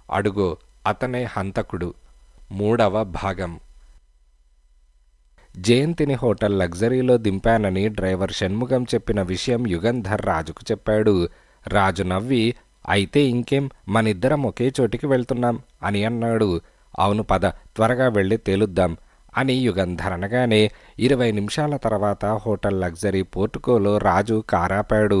అడుగో అతనే హంతకుడు. 3వ భాగం. జయంతిని హోటల్ లగ్జరీలో దింపానని డ్రైవర్ షణ్ముగం చెప్పిన విషయం యుగంధర్ రాజుకు చెప్పాడు. రాజు నవ్వి, అయితే ఇంకేం, మనిద్దరం ఒకే చోటికి వెళ్తున్నాం అని అన్నాడు. అవును పద, త్వరగా వెళ్ళి తేలుద్దాం అని యుగంధర్ అనగానే 20 నిమిషాల తర్వాత హోటల్ లగ్జరీ పోర్టుకోలో రాజు కారాపాడు.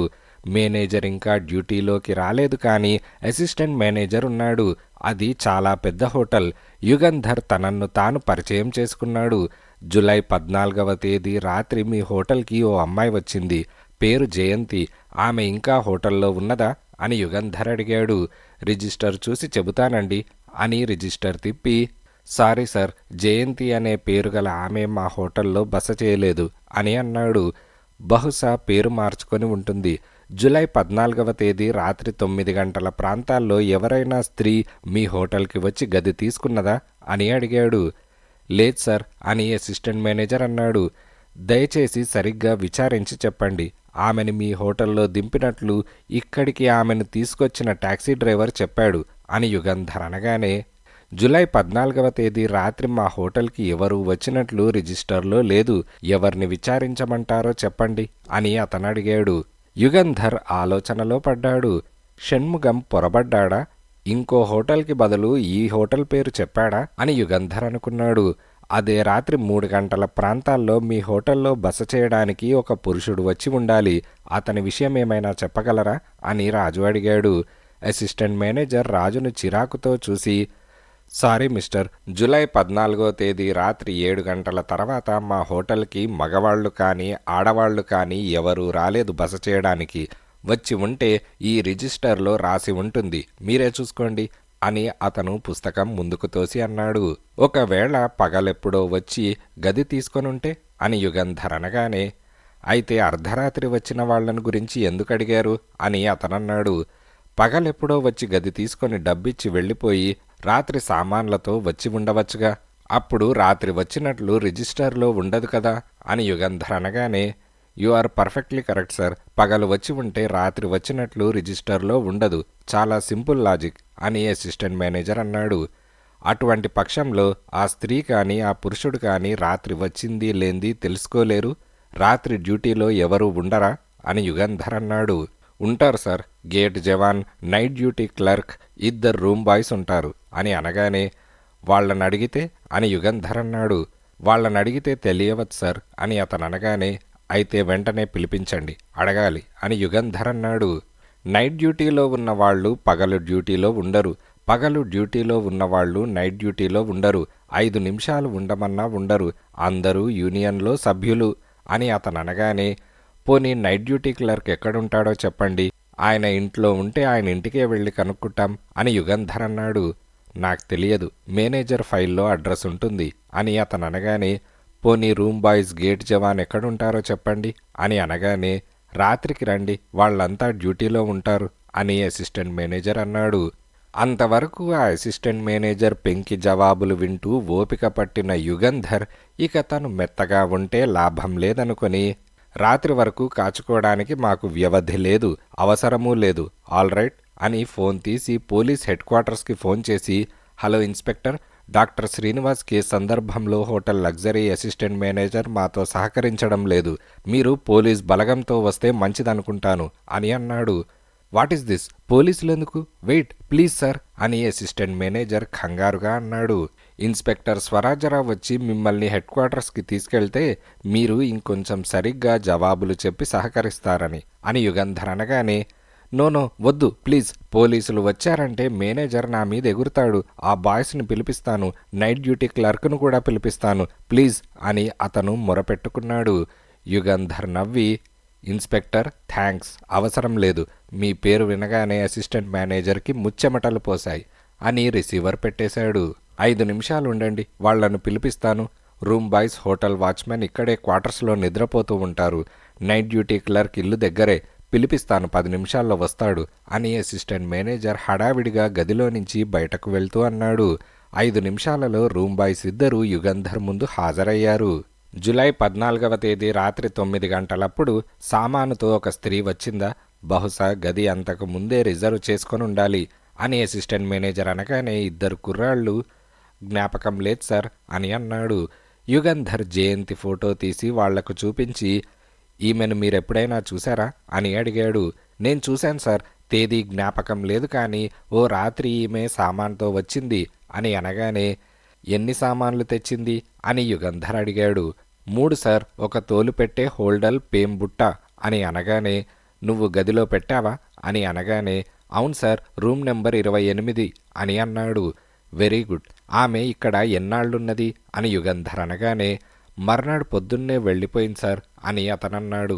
మేనేజర్ ఇంకా డ్యూటీలోకి రాలేదు, కానీ అసిస్టెంట్ మేనేజర్ ఉన్నాడు. అది చాలా పెద్ద హోటల్. యుగంధర్ తనను తాను పరిచయం చేసుకున్నాడు. జూలై 14వ తేదీ రాత్రి మీ హోటల్కి ఓ అమ్మాయి వచ్చింది. పేరు జయంతి. ఆమె ఇంకా హోటల్లో ఉన్నదా అని యుగంధర్ అడిగాడు. రిజిస్టర్ చూసి చెబుతానండి అని రిజిస్టర్ తిప్పి, సారీ సార్, జయంతి అనే పేరు గల ఆమె మా హోటల్లో బస చేయలేదు అని అన్నాడు. బహుశా పేరు మార్చుకొని ఉంటుంది. జూలై 14వ తేదీ రాత్రి 9 గంటల ప్రాంతాల్లో ఎవరైనా స్త్రీ మీ హోటల్కి వచ్చి గది తీసుకున్నదా అని అడిగాడు. లేదు సార్ అని అసిస్టెంట్ మేనేజర్ అన్నాడు. దయచేసి సరిగ్గా విచారించి చెప్పండి. ఆమెను మీ హోటల్లో దింపినట్లు ఇక్కడికి ఆమెను తీసుకొచ్చిన టాక్సీ డ్రైవర్ చెప్పాడు అని యుగంధర్ అనగానే, జూలై 14వ తేదీ రాత్రి మా హోటల్కి ఎవరూ వచ్చినట్లు రిజిస్టర్లో లేదు. ఎవరిని విచారించమంటారో చెప్పండి అని అతను అడిగాడు. యుగంధర్ ఆలోచనలో పడ్డాడు. షణ్ముగం పొరబడ్డా? ఇంకో హోటల్కి బదులు ఈ హోటల్ పేరు చెప్పాడా అని యుగంధర్ అనుకున్నాడు. అదే రాత్రి 3 గంటల ప్రాంతాల్లో మీ హోటల్లో బస చేయడానికి ఒక పురుషుడు వచ్చి ఉండాలి. అతని విషయం ఏమైనా చెప్పగలరా అని రాజు అడిగాడు. అసిస్టెంట్ మేనేజర్ రాజును చిరాకుతో చూసి, సారీ మిస్టర్, జూలై 14వ తేదీ రాత్రి 7 గంటల తర్వాత మా హోటల్కి మగవాళ్లు కానీ ఆడవాళ్లు కానీ ఎవరూ రాలేదు బస చేయడానికి. వచ్చి ఉంటే ఈ రిజిస్టర్లో రాసి ఉంటుంది, మీరే చూసుకోండి అని అతను పుస్తకం ముందుకు తోసి అన్నాడు. ఒకవేళ పగలెప్పుడో వచ్చి గది తీసుకొనుంటే అని యుగంధర్ అనగానే, అయితే అర్ధరాత్రి వచ్చిన వాళ్లను గురించి ఎందుకు అడిగారు అని అతనన్నాడు. పగలెప్పుడో వచ్చి గది తీసుకొని డబ్బిచ్చి వెళ్ళిపోయి రాత్రి సామాన్లతో వచ్చి ఉండవచ్చుగా. అప్పుడు రాత్రి వచ్చినట్లు రిజిస్టర్లో ఉండదు కదా అని యుగంధర్ అనగానే, you are perfectly correct sir. పగలు వచ్చి ఉంటే రాత్రి వచ్చినట్లు రిజిస్టర్లో ఉండదు. చాలా సింపుల్ లాజిక్ అని అసిస్టెంట్ మేనేజర్ అన్నాడు. అటువంటి పక్షంలో ఆ స్త్రీ కానీ ఆ పురుషుడు కానీ రాత్రి వచ్చింది లేంది తెలుసుకోలేరు. రాత్రి డ్యూటీలో ఎవరూ ఉండరా అని యుగంధర్ అన్నాడు. ఉంటారు సార్, గేట్ జవాన్, night duty clerk, 2 room boys ఉంటారు అని అనగానే, వాళ్ళని అడిగితే అని యుగంధర్ అన్నాడు. వాళ్ళని అడిగితే తెలియవచ్చు సార్ అని అతను అనగానే, అయితే వెంటనే పిలిపించండి, అడగాలి అని యుగంధర్ అన్నాడు. నైట్ డ్యూటీలో ఉన్నవాళ్లు పగలు డ్యూటీలో ఉండరు, పగలు డ్యూటీలో ఉన్నవాళ్లు నైట్ డ్యూటీలో ఉండరు. 5 నిమిషాలు ఉండమన్నా ఉండరు. అందరూ యూనియన్లో సభ్యులు అని అతను అనగానే, పోనీ నైట్ డ్యూటీ క్లర్క్ ఎక్కడుంటాడో చెప్పండి, ఆయన ఇంట్లో ఉంటే ఆయన ఇంటికే వెళ్ళి కనుక్కుంటాం అని యుగంధర్ అన్నాడు. నాకు తెలియదు, మేనేజర్ ఫైల్లో అడ్రస్ ఉంటుంది అని అతను అనగానే, పోనీ రూమ్ బాయ్స్ గేట్ జవాన్ ఎక్కడుంటారో చెప్పండి అని అనగానే, రాత్రికి రండి, వాళ్ళంతా డ్యూటీలో ఉంటారు అని అసిస్టెంట్ మేనేజర్ అన్నాడు. అంతవరకు ఆ అసిస్టెంట్ మేనేజర్ పెంకి జవాబులు వింటూ ఓపిక పట్టిన యుగంధర్ ఇక తను మెత్తగా ఉంటే లాభం లేదనుకొని, రాత్రి వరకు కాచుకోవడానికి మాకు వ్యవధి లేదు, అవసరమూ లేదు, ఆల్ రైట్ అని ఫోన్ తీసి పోలీస్ హెడ్ క్వార్టర్స్కి ఫోన్ చేసి, hello inspector, doctor Srinivas case సందర్భంలో హోటల్ లగ్జరీ అసిస్టెంట్ మేనేజర్ మాతో సహకరించడం లేదు. మీరు పోలీస్ బలగంతో వస్తే మంచిదనుకుంటాను అని అన్నాడు. వాట్ ఈస్ దిస్, పోలీసులెందుకు, వెయిట్ ప్లీజ్ సార్ అని అసిస్టెంట్ మేనేజర్ కంగారుగా అన్నాడు. ఇన్స్పెక్టర్ స్వరాజరావు వచ్చి మిమ్మల్ని హెడ్ క్వార్టర్స్కి తీసుకెళ్తే మీరు ఇంకొంచెం సరిగ్గా జవాబులు చెప్పి సహకరిస్తారని అని యుగంధర్ అనగానే, నో వద్దు ప్లీజ్, పోలీసులు వచ్చారంటే మేనేజర్ నా మీద ఎగురుతాడు. ఆ బాయ్స్ని పిలిపిస్తాను, నైట్ డ్యూటీ క్లర్క్ను కూడా పిలిపిస్తాను, ప్లీజ్ అని అతను మొరపెట్టుకున్నాడు. యుగంధర్ నవ్వి, ఇన్స్పెక్టర్ థ్యాంక్స్, అవసరం లేదు, మీ పేరు వినగానే అసిస్టెంట్ మేనేజర్కి ముచ్చెమటలు పోశాయి అని రిసీవర్ పెట్టేశాడు. 5 నిమిషాలు ఉండండి, వాళ్లను పిలిపిస్తాను. రూమ్ బాయ్స్ హోటల్ వాచ్మెన్ ఇక్కడే క్వార్టర్స్లో నిద్రపోతూ ఉంటారు. నైట్ డ్యూటీ క్లర్క్ ఇల్లు దగ్గరే, పిలిపిస్తాను, 10 నిమిషాల్లో వస్తాడు అని అసిస్టెంట్ మేనేజర్ హడావిడిగా గదిలో నుంచి బయటకు వెళ్తూ అన్నాడు. 5 నిమిషాలలో రూమ్ బాయ్స్ ఇద్దరూ యుగంధర్ ముందు హాజరయ్యారు. జూలై 14వ తేదీ రాత్రి 9 గంటలప్పుడు సామానుతో ఒక స్త్రీ వచ్చిందా? బహుశా గది అంతకు ముందే రిజర్వ్ చేసుకొని ఉండాలి. అని అసిస్టెంట్ మేనేజర్ అనగానే ఇద్దరు కుర్రాళ్ళు జ్ఞాపకం లేదు సార్ అని అన్నాడు. యుగంధర్ జయంతి ఫోటో తీసి వాళ్లకు చూపించి ఈమెను మీరెప్పుడైనా చూశారా అని అడిగాడు. నేను చూశాను సార్, తేదీ జ్ఞాపకం లేదు, కానీ ఓ రాత్రి ఈమె సామాన్తో వచ్చింది అని అనగానే ఎన్ని సామాన్లు తెచ్చింది అని యుగంధర్ అడిగాడు. 3 సార్, ఒక తోలు పెట్టే హోల్డల్ పేంబుట్ట అని అనగానే నువ్వు గదిలో పెట్టావా అని అనగానే అవును సార్, రూమ్ నెంబర్ 28 అని అన్నాడు. వెరీ గుడ్, ఆమె ఇక్కడ ఎన్నాళ్ళున్నది అని యుగంధర్ అనగానే మర్నాడు పొద్దున్నే వెళ్ళిపోయింది సార్ అని అతనన్నాడు.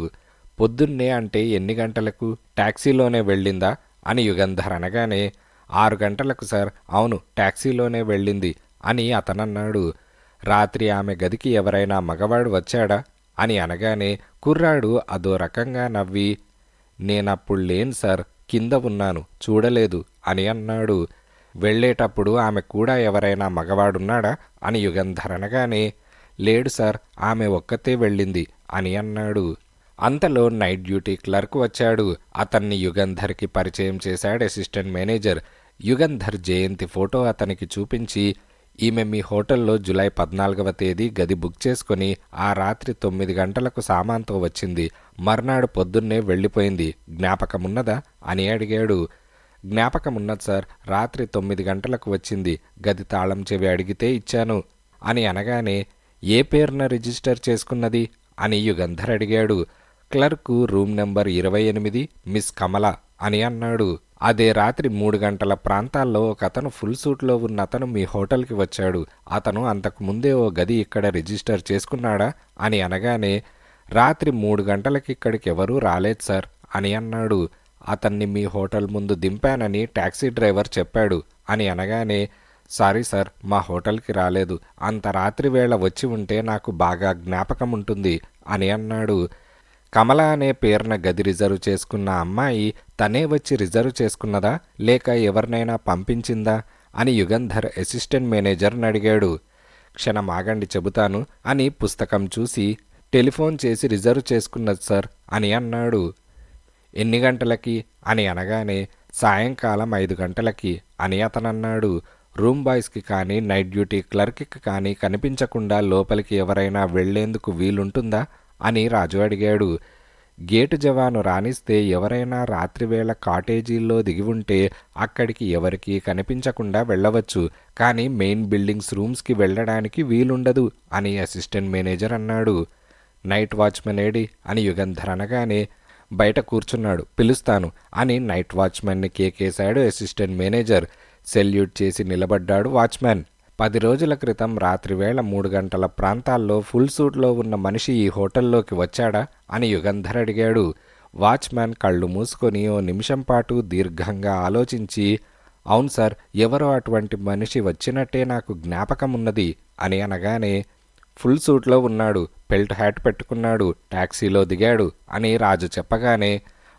పొద్దున్నే అంటే ఎన్ని గంటలకు? టాక్సీలోనే వెళ్ళిందా అని యుగంధర్ అనగానే 6 గంటలకు సార్. అవును, టాక్సీలోనే వెళ్ళింది అని అతనన్నాడు. రాత్రి ఆమె గదికి ఎవరైనా మగవాడు వచ్చాడా అని అనగానే కుర్రాడు అదో రకంగా నవ్వి నేనప్పుడు లేను సార్, కింద ఉన్నాను, చూడలేదు అని అన్నాడు. వెళ్ళేటప్పుడు ఆమె కూడా ఎవరైనా మగవాడున్నాడా అని యుగంధర్ అనగానే లేడు సార్, ఆమె ఒక్కతే వెళ్ళింది అని అన్నాడు. అంతలో నైట్ డ్యూటీ క్లర్క్ వచ్చాడు. అతన్ని యుగంధర్కి పరిచయం చేశాడు అసిస్టెంట్ మేనేజర్. యుగంధర్ జయంతి ఫోటో అతనికి చూపించి ఈమె మీ హోటల్లో జూలై 14వ తేదీ గది బుక్ చేసుకుని ఆ రాత్రి 9 గంటలకు సామాన్తో వచ్చింది, మర్నాడు పొద్దున్నే వెళ్ళిపోయింది, జ్ఞాపకమున్నదా అని అడిగాడు. జ్ఞాపకమున్నది సార్, రాత్రి 9 గంటలకు వచ్చింది, గది తాళం చెవి అడిగితే ఇచ్చాను అని అనగానే ఏ పేరున రిజిస్టర్ చేసుకున్నది అని యుగంధర్ అడిగాడు. క్లర్కు రూమ్ నెంబర్ 28 మిస్ కమల అని అన్నాడు. అదే రాత్రి 3 గంటల ప్రాంతాల్లో ఒక అతను ఫుల్ సూట్లో ఉన్న అతను మీ హోటల్కి వచ్చాడు. అతను అంతకు ముందే ఓ గది ఇక్కడ రిజిస్టర్ చేసుకున్నాడా అని అనగానే రాత్రి 3 గంటలకి ఇక్కడికి ఎవరూ రాలేదు సార్ అని అన్నాడు. అతన్ని మీ హోటల్ ముందు దింపానని టాక్సీ డ్రైవర్ చెప్పాడు అని అనగానే సారీ సార్, మా హోటల్కి రాలేదు, అంత రాత్రి వేళ వచ్చి ఉంటే నాకు బాగా జ్ఞాపకం ఉంటుంది అని అన్నాడు. కమల అనే పేరున గది రిజర్వ్ చేసుకున్న అమ్మాయి తనే వచ్చి రిజర్వ్ చేసుకున్నదా లేక ఎవరినైనా పంపించిందా అని యుగంధర్ అసిస్టెంట్ మేనేజర్ని అడిగాడు. క్షణం ఆగండి చెబుతాను అని పుస్తకం చూసి టెలిఫోన్ చేసి రిజర్వ్ చేసుకున్నది సార్ అని అన్నాడు. ఎన్ని గంటలకి అని అనగానే సాయంకాలం 5 గంటలకి అని అతనన్నాడు. రూమ్ బాయ్స్కి కానీ నైట్ డ్యూటీ క్లర్క్కి కానీ కనిపించకుండా లోపలికి ఎవరైనా వెళ్లేందుకు వీలుంటుందా అని రాజు అడిగాడు. గేటు జవాను రానిస్తే ఎవరైనా రాత్రివేళ కాటేజీల్లో దిగి ఉంటే అక్కడికి ఎవరికీ కనిపించకుండా వెళ్ళవచ్చు, కానీ మెయిన్ బిల్డింగ్స్ రూమ్స్కి వెళ్ళడానికి వీలుండదు అని అసిస్టెంట్ మేనేజర్ అన్నాడు. నైట్ వాచ్మెన్ ఏడి అని యుగంధర్ అనగానే బయట కూర్చున్నాడు, పిలుస్తాను అని నైట్ వాచ్మెన్ని కేకేశాడు అసిస్టెంట్ మేనేజర్. సెల్యూట్ చేసి నిలబడ్డాడు వాచ్మెన్. 10 రోజుల క్రితం రాత్రివేళ 3 గంటల ప్రాంతాల్లో ఫుల్ సూట్లో ఉన్న మనిషి ఈ హోటల్లోకి వచ్చాడా అని యుగంధర్ అడిగాడు. వాచ్మెన్ కళ్ళు మూసుకొని ఓ నిమిషం పాటు దీర్ఘంగా ఆలోచించి అవును సార్, ఎవరో అటువంటి మనిషి వచ్చినట్టే నాకు జ్ఞాపకం ఉన్నది అని అనగానే ఫుల్ సూట్లో ఉన్నాడు, బెల్ట్ హ్యాట్ పెట్టుకున్నాడు, టాక్సీలో దిగాడు అని రాజు చెప్పగానే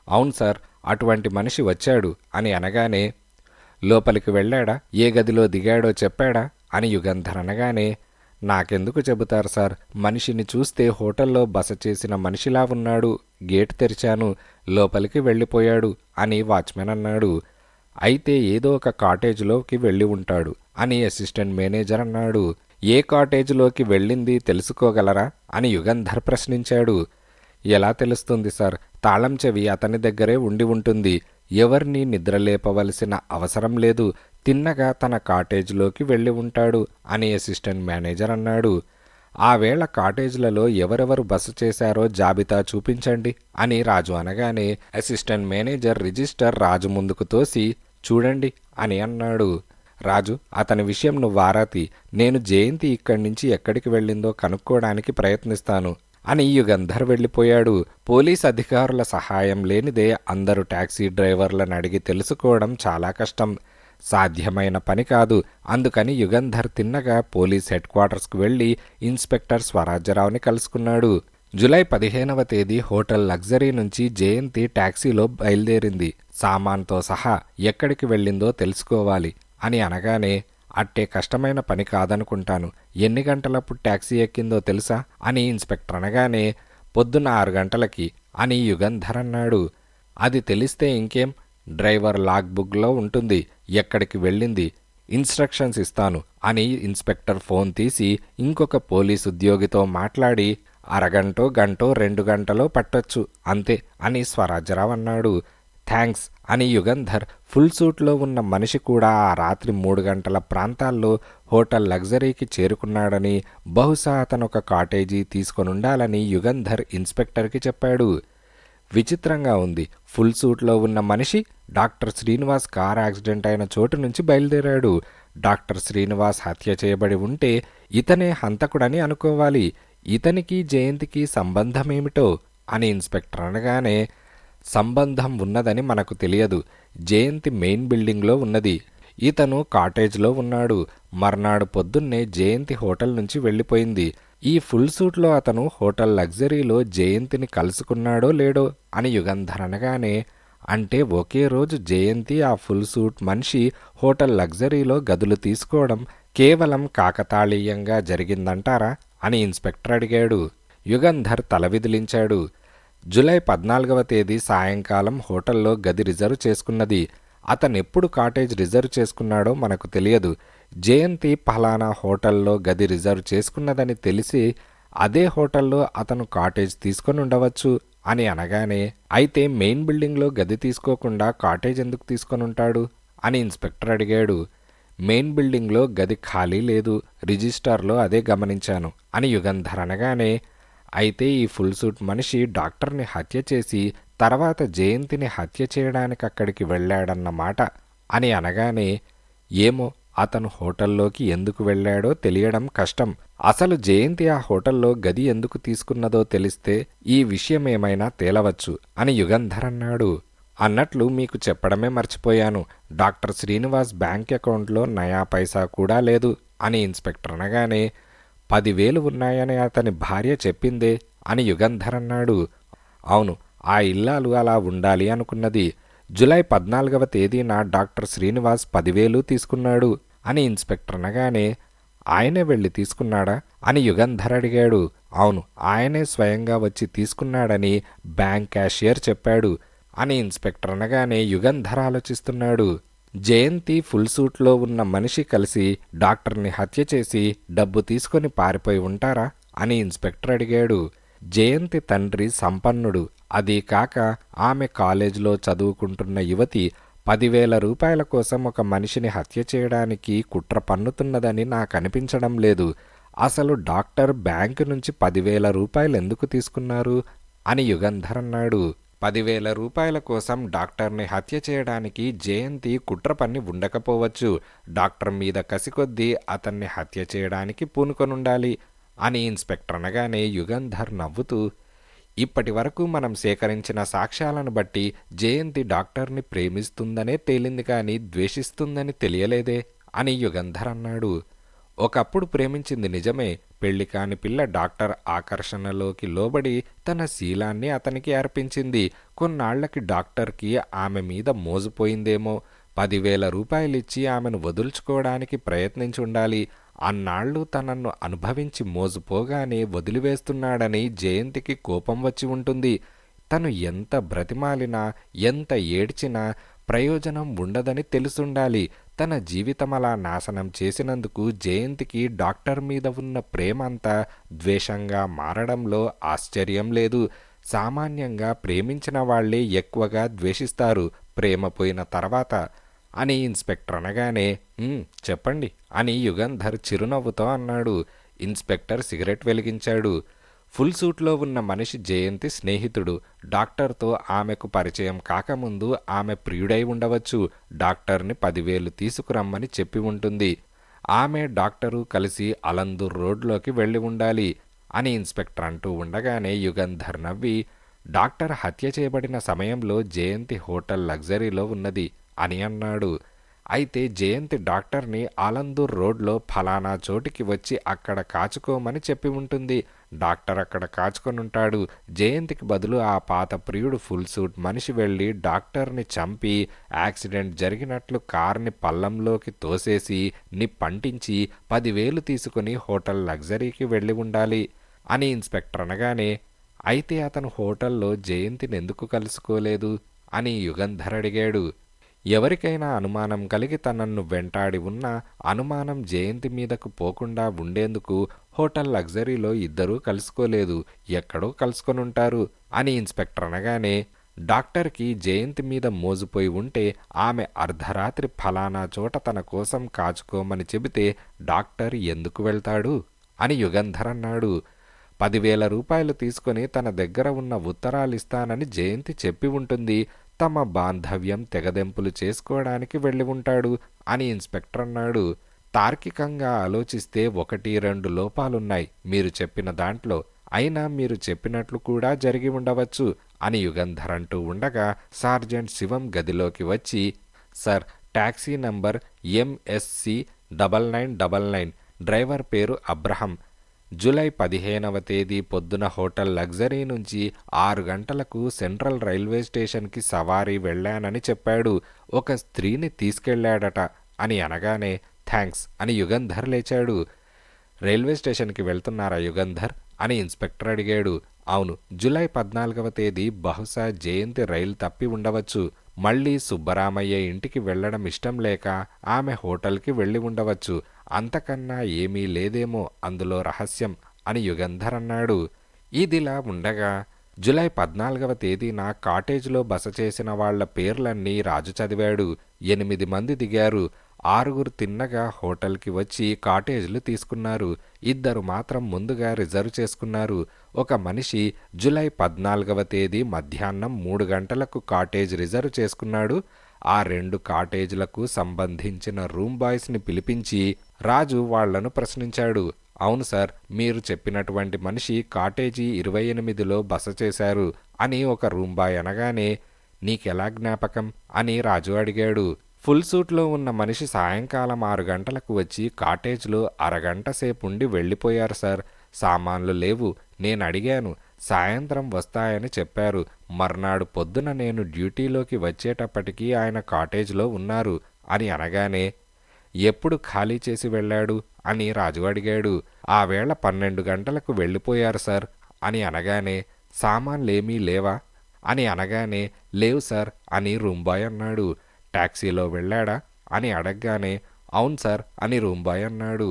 అవును సార్, అటువంటి మనిషి వచ్చాడు అని అనగానే లోపలికి వెళ్ళాడా, ఏ గదిలో దిగాడో చెప్పాడా అని యుగంధర్ అనగానే నాకెందుకు చెబుతారు సార్, మనిషిని చూస్తే హోటల్లో బస చేసిన మనిషిలా ఉన్నాడు, గేట్ తెరిచాను, లోపలికి వెళ్ళిపోయాడు అని వాచ్మెన్ అన్నాడు. అయితే ఏదో ఒక కాటేజ్లోకి వెళ్ళి ఉంటాడు అని అసిస్టెంట్ మేనేజర్ అన్నాడు. ఏ కాటేజ్లోకి వెళ్ళింది తెలుసుకోగలరా అని యుగంధర్ ప్రశ్నించాడు. ఎలా తెలుస్తుంది సార్, తాళం చెవి అతని దగ్గరే ఉండి ఉంటుంది, ఎవరిని నిద్రలేపవలసిన అవసరం లేదు, తిన్నగా తన కాటేజ్లోకి వెళ్ళి ఉంటాడు అని అసిస్టెంట్ మేనేజర్ అన్నాడు. ఆ వేళ కాటేజ్లలో ఎవరెవరు బస చేశారో జాబితా చూపించండి అని రాజు అనగానే అసిస్టెంట్ మేనేజర్ రిజిస్టర్ రాజు ముందుకు తోసి చూడండి అని అన్నాడు. రాజు, అతని విషయం నువ్వు ఆరాతి, నేను జయంతి ఇక్కడి నుంచి ఎక్కడికి వెళ్ళిందో కనుక్కోవడానికి ప్రయత్నిస్తాను అని యుగంధర్ వెళ్ళిపోయాడు. పోలీస్ అధికారుల సహాయం లేనిదే అందరూ టాక్సీ డ్రైవర్లను అడిగి తెలుసుకోవడం చాలా కష్టం, సాధ్యమైన పని కాదు. అందుకని యుగంధర్ తిన్నగా పోలీస్ హెడ్ క్వార్టర్స్కు వెళ్ళి ఇన్స్పెక్టర్ స్వరాజ్యరావుని కలుసుకున్నాడు. జూలై 15వ తేదీ హోటల్ లగ్జరీ నుంచి జయంతి టాక్సీలో బయలుదేరింది. సామాన్తో సహా ఎక్కడికి వెళ్ళిందో తెలుసుకోవాలి అని అనగానే అట్టే కష్టమైన పని కాదనుకుంటాను, ఎన్ని గంటలప్పుడు టాక్సీ ఎక్కిందో తెలుసా అని ఇన్స్పెక్టర్ అనగానే పొద్దున్న 6 గంటలకి అని యుగంధర్ అన్నాడు. అది తెలిస్తే ఇంకేం, డ్రైవర్ లాగ్ బుక్లో ఉంటుంది, ఎక్కడికి వెళ్ళింది, ఇన్స్ట్రక్షన్స్ ఇస్తాను అని ఇన్స్పెక్టర్ ఫోన్ తీసి ఇంకొక పోలీస్ ఉద్యోగితో మాట్లాడి అరగంటో గంటో 2 గంటలో పట్టొచ్చు అంతే అని స్వరాజ్యరావు అన్నాడు. థ్యాంక్స్ అని యుగంధర్ ఫుల్ సూట్లో ఉన్న మనిషి కూడా ఆ రాత్రి 3 గంటల ప్రాంతాల్లో హోటల్ లగ్జరీకి చేరుకున్నాడని, బహుశా అతనొక కాటేజీ తీసుకొనుండాలని యుగంధర్ ఇన్స్పెక్టర్కి చెప్పాడు. విచిత్రంగా ఉంది. ఫుల్ సూట్లో ఉన్న మనిషి డాక్టర్ శ్రీనివాస్ కార్ యాక్సిడెంట్ అయిన చోటు నుంచి బయలుదేరాడు. డాక్టర్ శ్రీనివాస్ హత్య చేయబడి ఉంటే ఇతనే హంతకుడని అనుకోవాలి. ఇతనికి జయంతికి సంబంధమేమిటో అని ఇన్స్పెక్టర్ అనగానే, సంబంధం ఉన్నదని మనకు తెలియదు. జయంతి మెయిన్ బిల్డింగ్లో ఉన్నది, ఇతను కాటేజ్లో ఉన్నాడు. మర్నాడు పొద్దున్నే జయంతి హోటల్ నుంచి వెళ్ళిపోయింది. ఈ ఫుల్ సూట్లో అతను హోటల్ లగ్జరీలో జయంతిని కలుసుకున్నాడో లేడో అని యుగంధర్ అనగానే, అంటే ఒకే రోజు జయంతి ఆ ఫుల్ సూట్ మనిషి హోటల్ లగ్జరీలో గదులు తీసుకోవడం కేవలం కాకతాళీయంగా జరిగిందంటారా అని ఇన్స్పెక్టర్ అడిగాడు. యుగంధర్ తల విదిలించాడు. జూలై 14వ తేదీ సాయంకాలం హోటల్లో గది రిజర్వ్ చేసుకున్నది. అతనెప్పుడు కాటేజ్ రిజర్వ్ చేసుకున్నాడో మనకు తెలియదు. జయంతి ఫలానా హోటల్లో గది రిజర్వ్ చేసుకున్నదని తెలిసి అదే హోటల్లో అతను కాటేజ్ తీసుకొని ఉండవచ్చు అని అనగానే, అయితే మెయిన్ బిల్డింగ్లో గది తీసుకోకుండా కాటేజ్ ఎందుకు తీసుకొని ఉంటాడు అని ఇన్స్పెక్టర్ అడిగాడు. మెయిన్ బిల్డింగ్లో గది ఖాళీ లేదు, రిజిస్టార్లో అదే గమనించాను అని యుగంధర్ అనగానే, అయితే ఈ ఫుల్ సూట్ మనిషి డాక్టర్ని హత్య చేసి తర్వాత జయంతిని హత్య చేయడానికి అక్కడికి వెళ్ళాడన్నమాట అని అనగానే, ఏమో అతను హోటల్లోకి ఎందుకు వెళ్ళాడో తెలియడం కష్టం. అసలు జయంతి ఆ హోటల్లో గది ఎందుకు తీసుకున్నదో తెలిస్తే ఈ విషయమేమైనా తేలవచ్చు అని యుగంధర్ అన్నాడు. అన్నట్లు మీకు చెప్పడమే మర్చిపోయాను, డాక్టర్ శ్రీనివాస్ బ్యాంక్ అకౌంట్లో నయా పైసా కూడా లేదు అని ఇన్స్పెక్టర్ అనగానే, 10,000 ఉన్నాయని అతని భార్య చెప్పిందే అని యుగంధర్ అన్నాడు. అవును, ఆ ఇల్లాలు అలా ఉండాలి అనుకున్నది. జూలై 14వ తేదీన డాక్టర్ శ్రీనివాస్ 10,000 తీసుకున్నాడు అని ఇన్స్పెక్టర్ అనగానే, ఆయనే వెళ్ళి తీసుకున్నాడా అని యుగంధర్ అడిగాడు. అవును, ఆయనే స్వయంగా వచ్చి తీసుకున్నాడని బ్యాంక్ క్యాషియర్ చెప్పాడు అని ఇన్స్పెక్టర్ అనగానే యుగంధర్ ఆలోచిస్తున్నాడు. జయంతి ఫుల్ సూట్లో ఉన్న మనిషి కలిసి డాక్టర్ని హత్య చేసి డబ్బు తీసుకొని పారిపోయి ఉంటారా అని ఇన్స్పెక్టర్ అడిగాడు. జయంతి తండ్రి సంపన్నుడు, అదీ కాక ఆమె కాలేజీలో చదువుకుంటున్న యువతి. 10,000 రూపాయల కోసం ఒక మనిషిని హత్య చేయడానికి కుట్ర పన్నుతున్నదని నాకు అనిపించడం లేదు. అసలు డాక్టర్ బ్యాంకు నుంచి 10,000 రూపాయలు ఎందుకు తీసుకున్నారు అని యుగంధర్ అన్నాడు. 10,000 రూపాయల కోసం డాక్టర్ని హత్య చేయడానికి జయంతి కుట్ర పన్ని ఉండకపోవచ్చు. డాక్టర్ మీద కసికొద్దీ అతన్ని హత్య చేయడానికి పూనుకొనుండాలి అని ఇన్స్పెక్టర్ అనగానే యుగంధర్ నవ్వుతూ, ఇప్పటి వరకు మనం సేకరించిన సాక్ష్యాలను బట్టి జయంతి డాక్టర్ని ప్రేమిస్తుందనే తేలింది కానీ ద్వేషిస్తుందని తెలియలేదే అని యుగంధర్ అన్నాడు. ఒకప్పుడు ప్రేమించింది నిజమే. పెళ్లి కాని పిల్ల డాక్టర్ ఆకర్షణలోకి లోబడి తన శీలాన్ని అతనికి అర్పించింది. కొన్నాళ్లకి డాక్టర్కి ఆమె మీద మోజుపోయిందేమో. 10,000 రూపాయలిచ్చి ఆమెను వదుల్చుకోవడానికి ప్రయత్నించుండాలి. అన్నాళ్ళు తనను అనుభవించి మోజుపోగానే వదిలివేస్తున్నాడని జయంతికి కోపం వచ్చి ఉంటుంది. తను ఎంత బ్రతిమాలినా ఎంత ఏడ్చినా ప్రయోజనం ఉండదని తెలుసుండాలి. తన జీవితమలా నాశనం చేసినందుకు జయంతికి డాక్టర్ మీద ఉన్న ప్రేమ అంతా ద్వేషంగా మారడంలో ఆశ్చర్యం లేదు. సామాన్యంగా ప్రేమించిన వాళ్లే ఎక్కువగా ద్వేషిస్తారు ప్రేమ పోయిన తర్వాత అని ఇన్స్పెక్టర్ అనగానే, చెప్పండి అని యుగంధర్ చిరునవ్వుతో అన్నాడు. ఇన్స్పెక్టర్ సిగరెట్ వెలిగించాడు. ఫుల్ సూట్లో ఉన్న మనిషి జయంతి స్నేహితుడు. డాక్టర్తో ఆమెకు పరిచయం కాకముందు ఆమె ప్రియుడై ఉండవచ్చు. డాక్టర్ని 10,000 తీసుకురమ్మని చెప్పి ఉంటుంది. ఆమె డాక్టరు కలిసి అలందూర్ రోడ్లోకి వెళ్ళి ఉండాలి అని ఇన్స్పెక్టర్ అంటూ ఉండగానే యుగంధర్ నవ్వి, డాక్టర్ హత్య చేయబడిన సమయంలో జయంతి హోటల్ లగ్జరీలో ఉన్నది అని అన్నాడు. అయితే జయంతి డాక్టర్ని ఆలందూర్ రోడ్లో ఫలానా చోటికి వచ్చి అక్కడ కాచుకోమని చెప్పి ఉంటుంది. డాక్టర్ అక్కడ కాచుకొనుంటాడు. జయంతికి బదులు ఆ పాత ప్రియుడు ఫుల్ సూట్ మనిషి వెళ్ళి డాక్టర్ని చంపి యాక్సిడెంట్ జరిగినట్లు కార్ని పల్లంలోకి తోసేసి నిప్పంటించి 10,000 తీసుకుని హోటల్ లగ్జరీకి వెళ్ళి ఉండాలి అని ఇన్స్పెక్టర్ అనగానే, అయితే అతను హోటల్లో జయంతిని ఎందుకు కలుసుకోలేదు అని యుగంధర్ అడిగాడు. ఎవరికైనా అనుమానం కలిగి తనను వెంటాడి ఉన్న అనుమానం జయంతి మీదకు పోకుండా ఉండేందుకు హోటల్ లగ్జరీలో ఇద్దరూ కలుసుకోలేదు, ఎక్కడో కలుసుకొనుంటారు అని ఇన్స్పెక్టర్ అనగానే, డాక్టర్కి జయంతి మీద మోజుపోయి ఉంటే ఆమె అర్ధరాత్రి ఫలానా చోట తన కోసం కాచుకోమని చెబితే డాక్టర్ ఎందుకు వెళ్తాడు అని యుగంధర్ అన్నాడు. 10,000 రూపాయలు తీసుకొని తన దగ్గర ఉన్న ఉత్తరాలిస్తానని జయంతి చెప్పి ఉంటుంది. తమ బాంధవ్యం తెగదెంపులు చేసుకోవడానికి వెళ్ళి ఉంటాడు అని ఇన్స్పెక్టర్ అన్నాడు. తార్కికంగా ఆలోచిస్తే 1-2 లోపాలున్నాయి మీరు చెప్పిన దాంట్లో, అయినా మీరు చెప్పినట్లు కూడా జరిగి ఉండవచ్చు అని యుగంధర్ అంటూ ఉండగా సార్జెంట్ శివం గదిలోకి వచ్చి, sir, taxi number MSC 9999, driver పేరు అబ్రహం, జూలై 15వ తేదీ పొద్దున హోటల్ లగ్జరీ నుంచి 6 గంటలకు సెంట్రల్ రైల్వే స్టేషన్కి సవారీ వెళ్ళానని చెప్పాడు. ఒక స్త్రీని తీసుకెళ్లాడట అని అనగానే, థ్యాంక్స్ అని యుగంధర్ లేచాడు. రైల్వే స్టేషన్కి వెళ్తున్నారా యుగంధర్ అని ఇన్స్పెక్టర్ అడిగాడు. అవును, జూలై 14వ తేదీ బహుశా జయంతి రైలు తప్పి ఉండవచ్చు. మళ్ళీ సుబ్బరామయ్య ఇంటికి వెళ్లడం ఇష్టం లేక ఆమె హోటల్కి వెళ్ళి ఉండవచ్చు. అంతకన్నా ఏమీ లేదేమో అందులో రహస్యం అని యుగంధర్ అన్నాడు. ఇదిలా ఉండగా జూలై 14వ తేదీన కాటేజ్లో బస చేసిన వాళ్ల పేర్లన్నీ రాజు చదివాడు. 8 మంది దిగారు. 6 తిన్నగా హోటల్కి వచ్చి కాటేజ్లు తీసుకున్నారు. 2 మాత్రం ముందుగా రిజర్వ్ చేసుకున్నారు. ఒక మనిషి జూలై 14వ తేదీ మధ్యాహ్నం 3 గంటలకు కాటేజ్ రిజర్వ్ చేసుకున్నాడు. ఆ 2 కాటేజ్లకు సంబంధించిన రూమ్ బాయ్స్ని పిలిపించి రాజు వాళ్లను ప్రశ్నించాడు. అవును సార్, మీరు చెప్పినటువంటి మనిషి కాటేజీ 28లో బస చేశారు అని ఒక రూమ్ బాయ్ అనగానే, నీకెలా జ్ఞాపకం అని రాజు అడిగాడు. ఫుల్ సూట్లో ఉన్న మనిషి సాయంకాలం 6 గంటలకు వచ్చి కాటేజ్లో అరగంట సేపుండి వెళ్ళిపోయారు సార్. సామాన్లు లేవు. నేను అడిగాను, సాయంత్రం వస్తాయని చెప్పారు. మర్నాడు పొద్దున నేను డ్యూటీలోకి వచ్చేటప్పటికీ ఆయన కాటేజ్లో ఉన్నారు అని అనగానే, ఎప్పుడు ఖాళీ చేసి వెళ్ళాడు అని రాజు అడిగాడు. ఆ వేళ 12 గంటలకు వెళ్ళిపోయారు సార్ అని అనగానే, సామాన్లేమీ లేవా అని అనగానే, లేవు సార్ అని రూంబాయ్ అన్నాడు. టాక్సీలో వెళ్ళాడా అని అడగగానే, అవును సార్ అని రూంబాయ్ అన్నాడు.